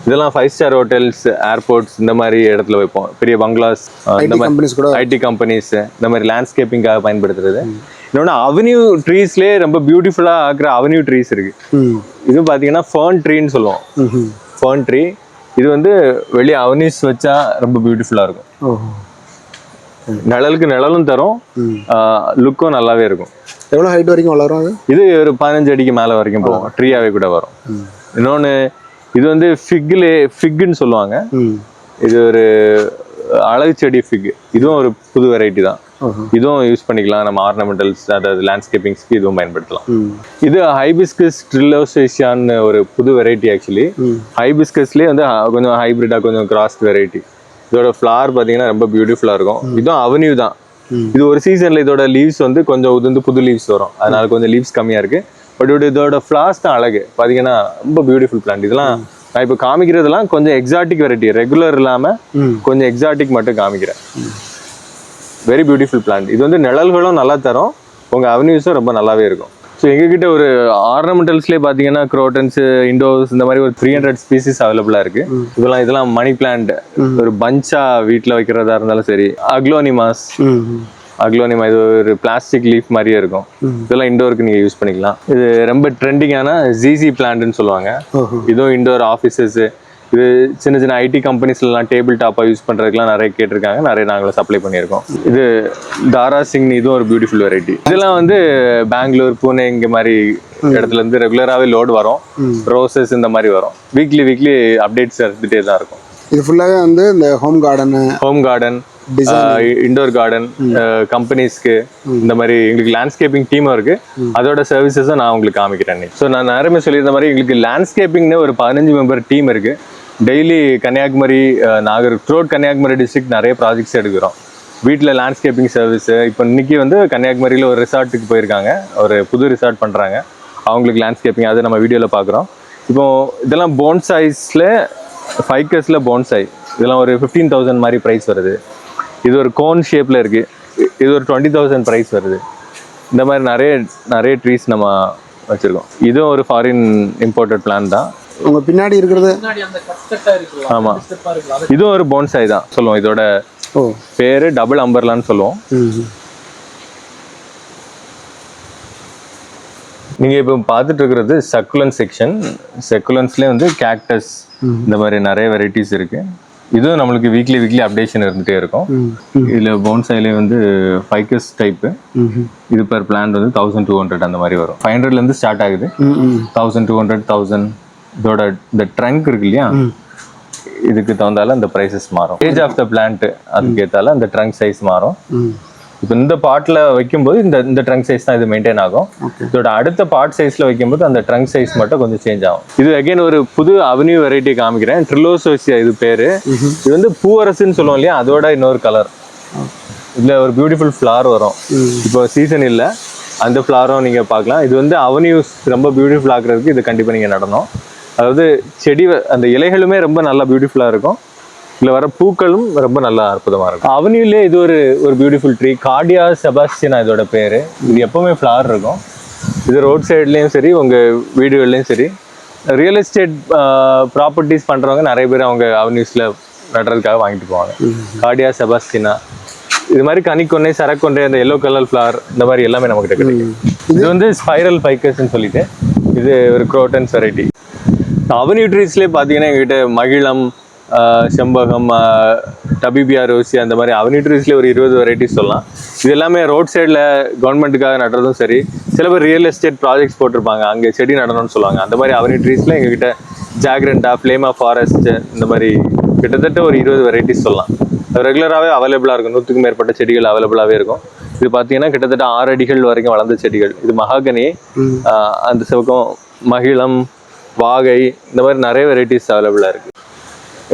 இதெல்லாம் 5 ஸ்டார் ஹோட்டல்ஸ், ஏர்போர்ட்ஸ் இந்த மாதிரி இடத்துல வைப்போம். பெரிய பங்களாஸ், இந்த மாதிரி ஐடி கம்பெனிஸ் இந்த மாதிரி லேண்ட்ஸ்கேப்பிங்காக பயன்படுத்துறது. இன்னொன்று அவென்யூ ட்ரீஸ்லேயே ரொம்ப பியூட்டிஃபுல்லாக ஆக்குற அவென்யூ ட்ரீஸ் இருக்கு. இது பார்த்தீங்கன்னா ஃபர்ன் ட்ரீன்னு சொல்லுவோம். ஃபர்ன் ட்ரீ இது வந்து வெளியே அவென்யூஸ் வச்சா ரொம்ப பியூட்டிஃபுல்லாக இருக்கும். நிழலுக்கு நிழலும் தரும், லுக்கும் நல்லாவே இருக்கும். எவ்வளோ ஹைட் வரைக்கும் வளரும்? இது ஒரு 15 அடிக்கு மேலே வரைக்கும் போகும். ட்ரீயாவே கூட வரும். இன்னொன்று இது வந்து ஃபிக்குன்னு சொல்லுவாங்க. இது ஒரு அழகு செடி ஃபிக். இதுவும் ஒரு புது வெரைட்டி தான். இதுவும் யூஸ் பண்ணிக்கலாம். நம்ம ஆர்னமெண்டல்ஸ், அதாவது லேண்ட்ஸ்கேப்பிங்ஸ்க்கு இதுவும் பயன்படுத்தலாம். இது ஹைபிஸ்கஸ் ட்ரில்லோசேஷியான்னு ஒரு புது வெரைட்டி. ஆக்சுவலி ஹைபிஸ்கஸ்லேயே வந்து கொஞ்சம் ஹைபிரிடா, கொஞ்சம் கிராஸ்ட் வெரைட்டி. இதோட ஃப்ளவர் பார்த்தீங்கன்னா ரொம்ப பியூட்டிஃபுல்லாக இருக்கும். இதுவும் அவென்யூ தான். இது ஒரு சீசன்ல இதோட லீவ்ஸ் வந்து கொஞ்சம் உதிர்ந்து புது லீவ்ஸ் வரும். அதனால கொஞ்சம் லீவ்ஸ் கம்மியாக இருக்கு. பட் இதோட ஃப்ளார்ஸ் தான் அழகு. பார்த்தீங்கன்னா ரொம்ப பியூட்டிஃபுல் பிளான்ட். இதெல்லாம் நான் இப்போ காமிக்கிறதுலாம் கொஞ்சம் எக்ஸாட்டிக் வெரைட்டி, ரெகுலர் இல்லாமல் கொஞ்சம் எக்ஸாட்டிக் மட்டும் காமிக்கிறேன். Very beautiful plant. இது வந்து நிழல்களும் நல்லா தரும், உங்கள் அவென்யூஸும் ரொம்ப நல்லாவே இருக்கும். ஸோ எங்ககிட்ட ஒரு ஆர்னமெண்டல்ஸ்லேயே பார்த்தீங்கன்னா குரோட்டன்ஸ், இண்டோஸ் இந்த மாதிரி ஒரு 300 ஸ்பீசிஸ் அவைலபிளாக இருக்கு. இதெல்லாம் மணி பிளான்ட், ஒரு பஞ்சா வீட்டில் வைக்கிறதா இருந்தாலும் சரி. அக்லோனிமாஸ், அக்லோனிமா இது ஒரு பிளாஸ்டிக் லீஃப் மாதிரியே இருக்கும். இதெல்லாம் இண்டோருக்கு நீங்க யூஸ் பண்ணிக்கலாம். இது ரொம்ப ட்ரெண்டிங்கான ஜிசி பிளான்ட்னு சொல்லுவாங்க. இதுவும் இண்டோர் ஆஃபீஸஸ், இது சின்ன சின்ன ஐடி கம்பெனிஸ்லாம் டேபிள் டாப்பாக யூஸ் பண்ணுறதுக்குலாம் நிறைய கேட்டிருக்காங்க. நிறைய நாங்களும் சப்ளை பண்ணியிருக்கோம். இது தாரா சிங், இதுவும் ஒரு பியூட்டிஃபுல் வெரைட்டி. இதெல்லாம் வந்து பெங்களூர், பூனே இங்கே மாதிரி இடத்துல இருந்து ரெகுலராகவே லோடு வரும். ரோசஸ் இந்த மாதிரி வரும். வீக்லி அப்டேட்ஸ் எடுத்துகிட்டே தான் இருக்கும். இது ஃபுல்லாகவே வந்து இந்த ஹோம் கார்டன், இண்டோர் கார்டன், கம்பெனிஸ்க்கு இந்த மாதிரி எங்களுக்கு லேண்ட்ஸ்கேப்பிங் டீமும் இருக்கு. அதோட சர்வீசஸும் நான் உங்களுக்கு காமிக்கிறேன். ஸோ நான் நேரமே சொல்லியிருந்த மாதிரி எங்களுக்கு லேண்ட்ஸ்கேப்பிங்னு ஒரு 15 மெம்பர் டீம் இருக்கு. டெய்லி கன்னியாகுமரி, கன்னியாகுமரி டிஸ்ட்ரிக்ட் நிறைய ப்ராஜெக்ட்ஸ் எடுக்கிறோம். வீட்டில் லேண்ட்ஸ்கேப்பிங் சர்வீஸ். இப்போ இன்னைக்கு வந்து கன்னியாகுமரியில் ஒரு ரிசார்ட்டுக்கு போயிருக்காங்க, ஒரு புது ரிசார்ட் பண்ணுறாங்க. அவங்களுக்கு லேண்ட்ஸ்கேப்பிங் அது நம்ம வீடியோவில் பார்க்குறோம். இப்போ இதெல்லாம் போன்சாய்ஸில், ஃபைக்கஸில் போன்சாய், இதெல்லாம் ஒரு 15,000 மாதிரி ப்ரைஸ் வருது. இது ஒரு கோன் ஷேப்பில் இருக்குது, இது ஒரு 20,000 ப்ரைஸ் வருது. இந்த மாதிரி நிறைய ட்ரீஸ் நம்ம வச்சுருக்கோம். இதுவும் ஒரு ஃபாரின் இம்போர்ட்டட் பிளான் தான். உங்கள் பின்னாடி இருக்கிறது ஆமாம், இதுவும் ஒரு போன்சாய் தான் சொல்லுவோம். இதோட பேரு டபுள் அம்பர்லான்னு சொல்லுவோம். நீங்க இப்போ பார்த்துட்டு இருக்கிறது சக்குலன்ஸ் செக்ஷன். சக்குலன்ஸ்லேயே வந்து கேக்டஸ் இந்த மாதிரி நிறைய வெரைட்டிஸ் இருக்கு. இதுவும் நம்மளுக்கு வீக்லி அப்டேஷன் இருந்துகிட்டே இருக்கும். இதில் போன்சாயிலே வந்து ஃபைக்கஸ் டைப்பு. இது பர் பிளான்ட் வந்து 1200 அந்த மாதிரி வரும். 500லேருந்து ஸ்டார்ட் ஆகுது. 1200, 1000. இதோட இந்த ட்ரங்க் இருக்கு இல்லையா, இதுக்கு தகுந்தால இந்த ப்ரைஸஸ் மாறும். ஏஜ் ஆஃப் த பிளான்ட் அதுக்கு ஏற்றால இந்த ட்ரங்க் சைஸ் மாறும். இப்போ இந்த பாட்டில் வைக்கும்போது இந்த ட்ரங்க் சைஸ் தான் இது மெயின்டைன் ஆகும். இதோட அடுத்த பார்ட் சைஸில் வைக்கும்போது அந்த ட்ரங்க் சைஸ் மட்டும் கொஞ்சம் சேஞ்ச் ஆகும். இது அகைன் ஒரு புது அவென்யூ வெரைட்டி காமிக்கிறேன். ட்ரிலோசோசியா இது பேரு. இது வந்து பூவரசுன்னு சொல்லுவோம் இல்லையா, அதோட இன்னொரு கலர். இதில் ஒரு பியூட்டிஃபுல் ஃப்ளார் வரும். இப்போ சீசன் இல்லை, அந்த ஃப்ளாரும் நீங்கள் பார்க்கலாம். இது வந்து அவென்யூஸ் ரொம்ப பியூட்டிஃபுல் ஆக்குறதுக்கு இது கண்டிப்பாக நீங்கள் நடணும். அதாவது செடி அந்த இலைகளுமே ரொம்ப நல்லா பியூட்டிஃபுல்லாக இருக்கும். இதில் வர பூக்களும் ரொம்ப நல்லா அற்புதமாக இருக்கும். அவென்யூலே இது ஒரு பியூட்டிஃபுல் ட்ரீ, கார்டியா செபாஸ்டியனா இதோட பேர். இது எப்போவுமே ஃப்ளவர் இருக்கும். இது ரோட் சைட்லேயும் சரி, உங்கள் வீடுகள்லேயும் சரி, ரியல் எஸ்டேட் ப்ராப்பர்ட்டிஸ் பண்ணுறவங்க நிறைய பேர் அவங்க அவென்யூஸில் நடுறதுக்காக வாங்கிட்டு போவாங்க. கார்டியா செபாஸ்டினா இது மாதிரி கனிக்கொன்னை, சரக்கொன்றை, அந்த எல்லோ கலர் ஃப்ளவர் இந்த மாதிரி எல்லாமே நம்மகிட்ட கிடைக்கும். இது வந்து ஸ்பைரல் ஃபைக்கஸ்ன்னு சொல்லிட்டு இது ஒரு குரோட்டன்ஸ் வெரைட்டி. அவென்யூ ட்ரீஸ்லேயே பார்த்தீங்கன்னா எங்ககிட்ட மகிழம், செம்பகம், டபிபியா ரோசி அந்த மாதிரி அவென்யூ ட்ரீஸ்லேயே ஒரு 20 வெரைட்டிஸ் சொல்லலாம். இது எல்லாமே ரோட் சைடில் கவர்மெண்ட்டுக்காக நடுறதும் சரி, சில பேர் ரியல் எஸ்டேட் ப்ராஜெக்ட்ஸ் போட்டிருப்பாங்க, அங்கே செடி நடணும்னு சொல்லுவாங்க. அந்த மாதிரி அவென்யூ ட்ரீஸில் எங்ககிட்ட ஜாக்ரண்டா, ஃப்ளேமா ஃபாரஸ்ட் இந்த மாதிரி கிட்டத்தட்ட ஒரு 20 வெரைட்டிஸ் சொல்லலாம். ரெகுலராகவே அவைலபிளாக இருக்கும். 100க்கும் மேற்பட்ட செடிகள் அவைலபிளாகவே இருக்கும். இது பார்த்தீங்கன்னா கிட்டத்தட்ட 6 அடிகள் வரைக்கும் வளர்ந்த செடிகள். இது மகாகனி, அந்த சிவக்கம், மகிழம், வாகை இந்த மாதிரி நிறைய வெரைட்டிஸ் அவைலபிளாக இருக்குது.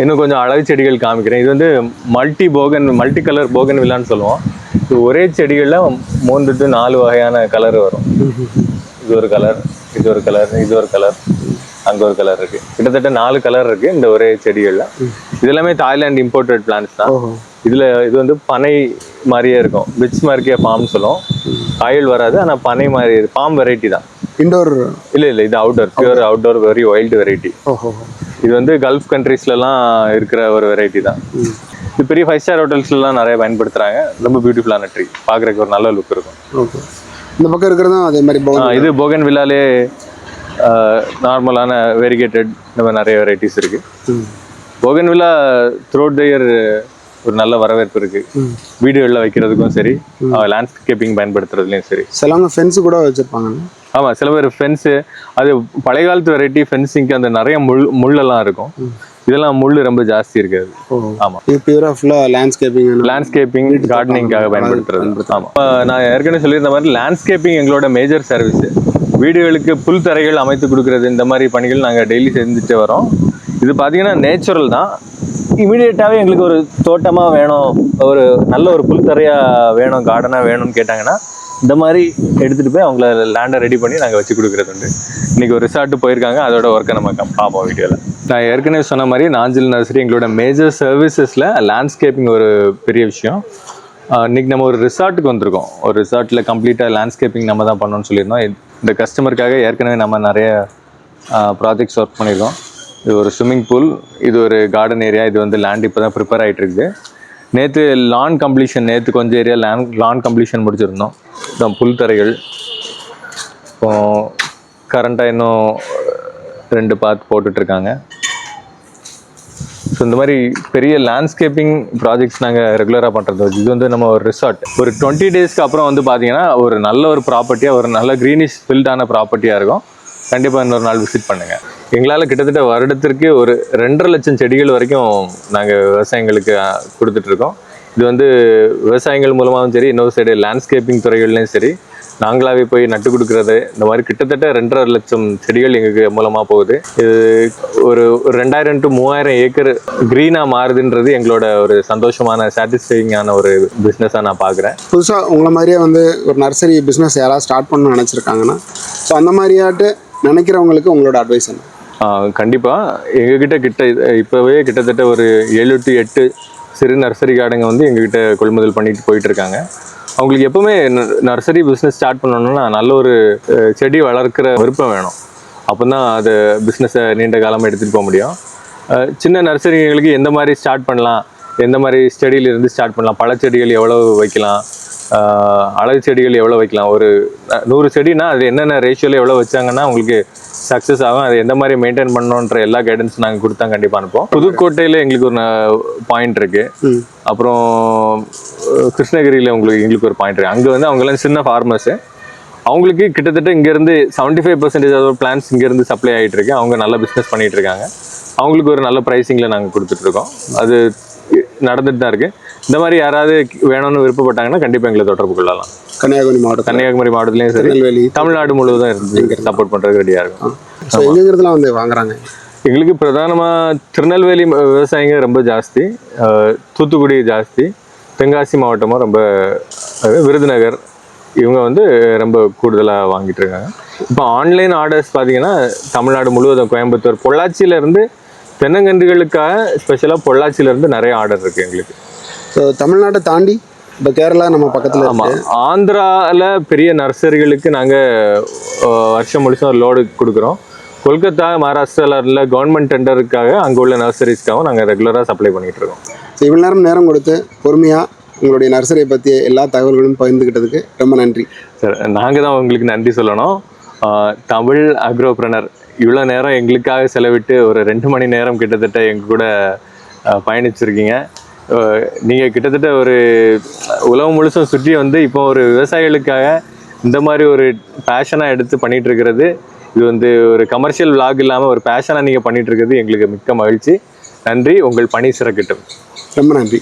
இன்னும் கொஞ்சம் அழகு செடிகள் காமிக்கிறேன். இது வந்து மல்டி கலர் போகன் வில்லான்னு சொல்லுவோம். இது ஒரே செடிகளில் 3 to 4 வகையான கலர் வரும். இது ஒரு கலர், இது ஒரு கலர், இது ஒரு கலர், அங்கே ஒரு கலர் இருக்குது. கிட்டத்தட்ட 4 கலர் இருக்குது இந்த ஒரே செடிகளில். இது எல்லாமே தாய்லாந்து இம்போர்ட்டட் பிளான்ஸ் தான். இது வந்து பனை மாதிரியே இருக்கும். பிட்ஸ் மார்க்கிய ஃபார்ம் சொல்லுவோம். காயில் வராது, ஆனால் பனை மாதிரி ஃபார்ம் வெரைட்டி தான். இண்டோர் இல்லை இது outdoor, pure outdoor, very wild variety. இது வந்து கல்ஃப் கண்ட்ரீஸ்லாம் இருக்கிற ஒரு வெரைட்டி தான். இது பெரிய 5 ஸ்டார் ஹோட்டல்ஸ்லாம் நிறைய பயன்படுத்துகிறாங்க. ரொம்ப பியூட்டிஃபுல்லான ட்ரீ, பார்க்குறதுக்கு ஒரு நல்ல லுக் இருக்கும். இந்த பக்கம் இருக்கிறதும் அதே மாதிரி இது போகன் வில்லாலே நார்மலான வெரிகேட்டட் இந்த மாதிரி நிறைய வெரைட்டிஸ் இருக்குது. Bogan villa throughout the year ஒரு நல்ல வரவேற்பு இருக்கு. வீடுகளில் வைக்கிறதுக்கும் சரி, லேண்ட்ஸ்கேப்பிங் பயன்படுத்துறதுலையும் சரி. சிலவங்க ஃபென்ஸு கூட வச்சுருப்பாங்க. ஆமாம், சில பேர் ஃபென்ஸு, அது பழைய காலத்து வெரைட்டி ஃபென்சிங்க்கு அந்த நிறைய முள்ளெல்லாம் இருக்கும். இதெல்லாம் முள் ரொம்ப ஜாஸ்தி இருக்காது. ஆமாம், இது பியூரா ஃபுல்லாக லேண்ட்ஸ்கேப்பிங் கார்டனிங்காக பயன்படுத்துறது. ஆமாம், நான் ஏற்கனவே சொல்லியிருந்த மாதிரி லேண்ட்ஸ்கேப்பிங் எங்களோட மேஜர் சர்வீஸ். வீடுகளுக்கு புல் தரைகள் அமைத்து கொடுக்குறது, இந்த மாதிரி பணிகள் நாங்கள் டெய்லி செஞ்சுட்டு வரோம். இது பார்த்தீங்கன்னா நேச்சுரல் தான். இமீடியட்டாகவே எங்களுக்கு ஒரு தோட்டமாக வேணும், ஒரு நல்ல ஒரு புல் தரையாக வேணும், கார்டனாக வேணும்னு கேட்டாங்கன்னா இந்த மாதிரி எடுத்துகிட்டு போய் அவங்கள லேண்டை ரெடி பண்ணி நாங்கள் வச்சு கொடுக்குறது உண்டு. இன்றைக்கி ஒரு ரிசார்ட்டு போயிருக்காங்க, அதோட ஒர்க்கை நம்ம பார்ப்போம் வீடியோவில். நான் ஏற்கனவே சொன்ன மாதிரி நாஞ்சில் நர்சரி எங்களோட மேஜர் சர்வீசஸில் லேண்ட்ஸ்கேப்பிங் ஒரு பெரிய விஷயம். இன்றைக்கி நம்ம ஒரு ரிசார்ட்டுக்கு வந்திருக்கோம். ஒரு ரிசார்ட்டில் கம்ப்ளீட்டாக லேண்ட்ஸ்கேப்பிங் நம்ம தான் பண்ணணும்னு சொல்லியிருந்தோம். இந்த கஸ்டமருக்காக ஏற்கனவே நம்ம நிறைய ப்ராஜெக்ட்ஸ் ஒர்க் பண்ணியிருக்கோம். இது ஒரு ஸ்விம்மிங் பூல், இது ஒரு கார்டன் ஏரியா, இது வந்து லேண்ட் இப்போ தான் ப்ரிப்பேர் ஆகிட்டு இருக்குது. நேற்று லான் கம்ப்ளீஷன், நேற்று கொஞ்சம் ஏரியா லான் கம்ப்ளீஷன் முடிச்சிருந்தோம். இதான் புல் தரைகள். இப்போ கரண்ட்டாக இன்னும் 2 பாத் போட்டுட்ருக்காங்க. ஸோ இந்த மாதிரி பெரிய லேண்ட்ஸ்கேப்பிங் ப்ராஜெக்ட்ஸ் நாங்கள் ரெகுலராக பண்ணுறது. இது வந்து நம்ம ஒரு ரிசார்ட், ஒரு 20 டேஸ்க்கு அப்புறம் வந்து பார்த்தீங்கன்னா ஒரு நல்ல ஒரு ப்ராப்பர்ட்டியாக, ஒரு நல்ல க்ரீனிஷ் ஃபில்டான ப்ராப்பர்ட்டியாக இருக்கும். கண்டிப்பாக இன்னொரு நாள் விசிட் பண்ணுங்கள். எங்களால் கிட்டத்தட்ட வருடத்திற்கு ஒரு 2.5 லட்சம் செடிகள் வரைக்கும் நாங்கள் விவசாயிங்களுக்கு கொடுத்துட்ருக்கோம். இது வந்து விவசாயிகள் மூலமாகவும் சரி, இன்னொரு சைடு லேண்ட்ஸ்கேப்பிங் துறைகள்லையும் சரி, நாங்களாவே போய் நட்டு கொடுக்குறது, இந்த மாதிரி கிட்டத்தட்ட 2.5 லட்சம் செடிகள் எங்களுக்கு மூலமாக போகுது. இது ஒரு 2000 to 3000 ஏக்கர் க்ரீனாக மாறுதுன்றது எங்களோட ஒரு சந்தோஷமான, சாட்டிஸ்ஃபைங்கான ஒரு பிஸ்னஸாக நான் பார்க்குறேன். புதுசாக உங்களை மாதிரியே வந்து ஒரு நர்சரி பிஸ்னஸ் யாராவது ஸ்டார்ட் பண்ணணும்னு நினச்சிருக்காங்கன்னா, ஸோ அந்த மாதிரியாட்டு நினைக்கிறவங்களுக்கு உங்களோட அட்வைஸ் என்ன? கண்டிப்பாக எங்ககிட்ட இப்போவே கிட்டத்தட்ட ஒரு 7 to 8 சிறு நர்சரி கார்டுங்க வந்து எங்ககிட்ட கொள்முதல் பண்ணிட்டு போயிட்டு இருக்காங்க. அவங்களுக்கு எப்பவுமே நர்சரி பிஸ்னஸ் ஸ்டார்ட் பண்ணணும்னா நல்ல ஒரு செடி வளர்க்குற விருப்பம் வேணும். அப்போ தான் அது பிஸ்னஸை நீண்ட காலமாக எடுத்துகிட்டு போக முடியும். சின்ன நர்சரிகளுக்கு எந்த மாதிரி ஸ்டார்ட் பண்ணலாம், எந்த மாதிரி செடியிலிருந்து ஸ்டார்ட் பண்ணலாம், பழச்செடிகள் எவ்வளோ வைக்கலாம், அழகு செடிகள் எவ்வளோ வைக்கலாம், ஒரு 100 செடினா அது என்னென்ன ரேஷியோவில் எவ்வளோ வச்சாங்கன்னா உங்களுக்கு சக்ஸஸ் ஆகும், அது எந்த மாதிரி மெயின்டைன் பண்ணணுன்ற எல்லா கைடன்ஸ் நாங்கள் கொடுத்தா கண்டிப்பாக அனுப்போம். புதுக்கோட்டையில் எங்களுக்கு ஒரு பாயிண்ட் இருக்குது, அப்புறம் கிருஷ்ணகிரியில் எங்களுக்கு ஒரு பாயிண்ட் இருக்குது. அங்கே வந்து அவங்கெல்லாம் சின்ன ஃபார்மர்ஸு, அவங்களுக்கு கிட்டத்தட்ட இங்கேருந்து 75% பிளான்ஸ் இங்கேருந்து சப்ளை ஆகிட்டு இருக்கு. அவங்க நல்ல பிஸ்னஸ் பண்ணிகிட்டு இருக்காங்க. அவங்களுக்கு ஒரு நல்ல ப்ரைஸிங்கில் நாங்கள் கொடுத்துட்ருக்கோம். அது நடந்துட்டு தான் இருக்குது. இந்த மாதிரி யாராவது வேணும்னு விருப்பப்பட்டாங்கன்னா கண்டிப்பாக எங்களை தொடர்பு கொள்ளலாம். கன்னியாகுமரி மாவட்டத்துலேயும் சரி, திருநெல்வேலி, தமிழ்நாடு முழுவதும் இருந்து சப்போர்ட் பண்ணுறதுக்கு ரெடியாக இருக்கும். ஸோ எங்கெங்கிறதுலாம் வந்து வாங்குறாங்க? எங்களுக்கு பிரதானமாக திருநெல்வேலி விவசாயிங்க ரொம்ப ஜாஸ்தி, தூத்துக்குடி ஜாஸ்தி, தென்காசி மாவட்டமும் ரொம்ப, விருதுநகர் இவங்க வந்து ரொம்ப கூடுதலாக வாங்கிட்டு இருக்காங்க. இப்போ ஆன்லைன் ஆர்டர்ஸ் பார்த்தீங்கன்னா தமிழ்நாடு முழுவதும், கோயம்புத்தூர், பொள்ளாச்சியிலேருந்து தென்னங்கன்றுகளுக்காக ஸ்பெஷலாக பொள்ளாச்சியிலேருந்து நிறைய ஆர்டர் இருக்குது எங்களுக்கு. ஸோ தமிழ்நாட்டை தாண்டி இப்போ கேரளா நம்ம பக்கத்தில். ஆமாம், ஆந்திராவில் பெரிய நர்சரிகளுக்கு நாங்கள் வருஷம் முழுசும் ஒரு லோடு கொடுக்குறோம். கொல்கத்தா, மகாராஷ்டிராவில் கவர்மெண்ட் டெண்டருக்காக அங்கே உள்ள நர்சரிஸ்க்காகவும் நாங்கள் ரெகுலராக சப்ளை பண்ணிகிட்டு இருக்கோம். ஸோ இவ்வளோ நேரம் கொடுத்து பொறுமையாக உங்களுடைய நர்சரியை பற்றிய எல்லா தகவல்களும் பகிர்ந்துக்கிட்டதுக்கு ரொம்ப நன்றி சார். நாங்கள் தான் உங்களுக்கு நன்றி சொல்லணும். தமிழ் அக்ரோப்ரனர் இவ்வளோ நேரம் எங்களுக்காக செலவிட்டு ஒரு 2 மணி நேரம் கிட்டத்தட்ட எங்கள் கூட பயணிச்சிருக்கீங்க. நீங்கள் கிட்டத்தட்ட ஒரு உலகம் முழுசும் சுற்றி வந்து இப்போ ஒரு விவசாயிகளுக்காக இந்த மாதிரி ஒரு பேஷனாக எடுத்து பண்ணிகிட்டு இருக்கிறது, இது வந்து ஒரு கமர்ஷியல் விளாக் இல்லாமல் ஒரு பேஷனாக நீங்கள் பண்ணிகிட்டு இருக்கிறது எங்களுக்கு மிக்க மகிழ்ச்சி. நன்றி. உங்கள் பணி சிறக்கட்டும். ரொம்ப நன்றி.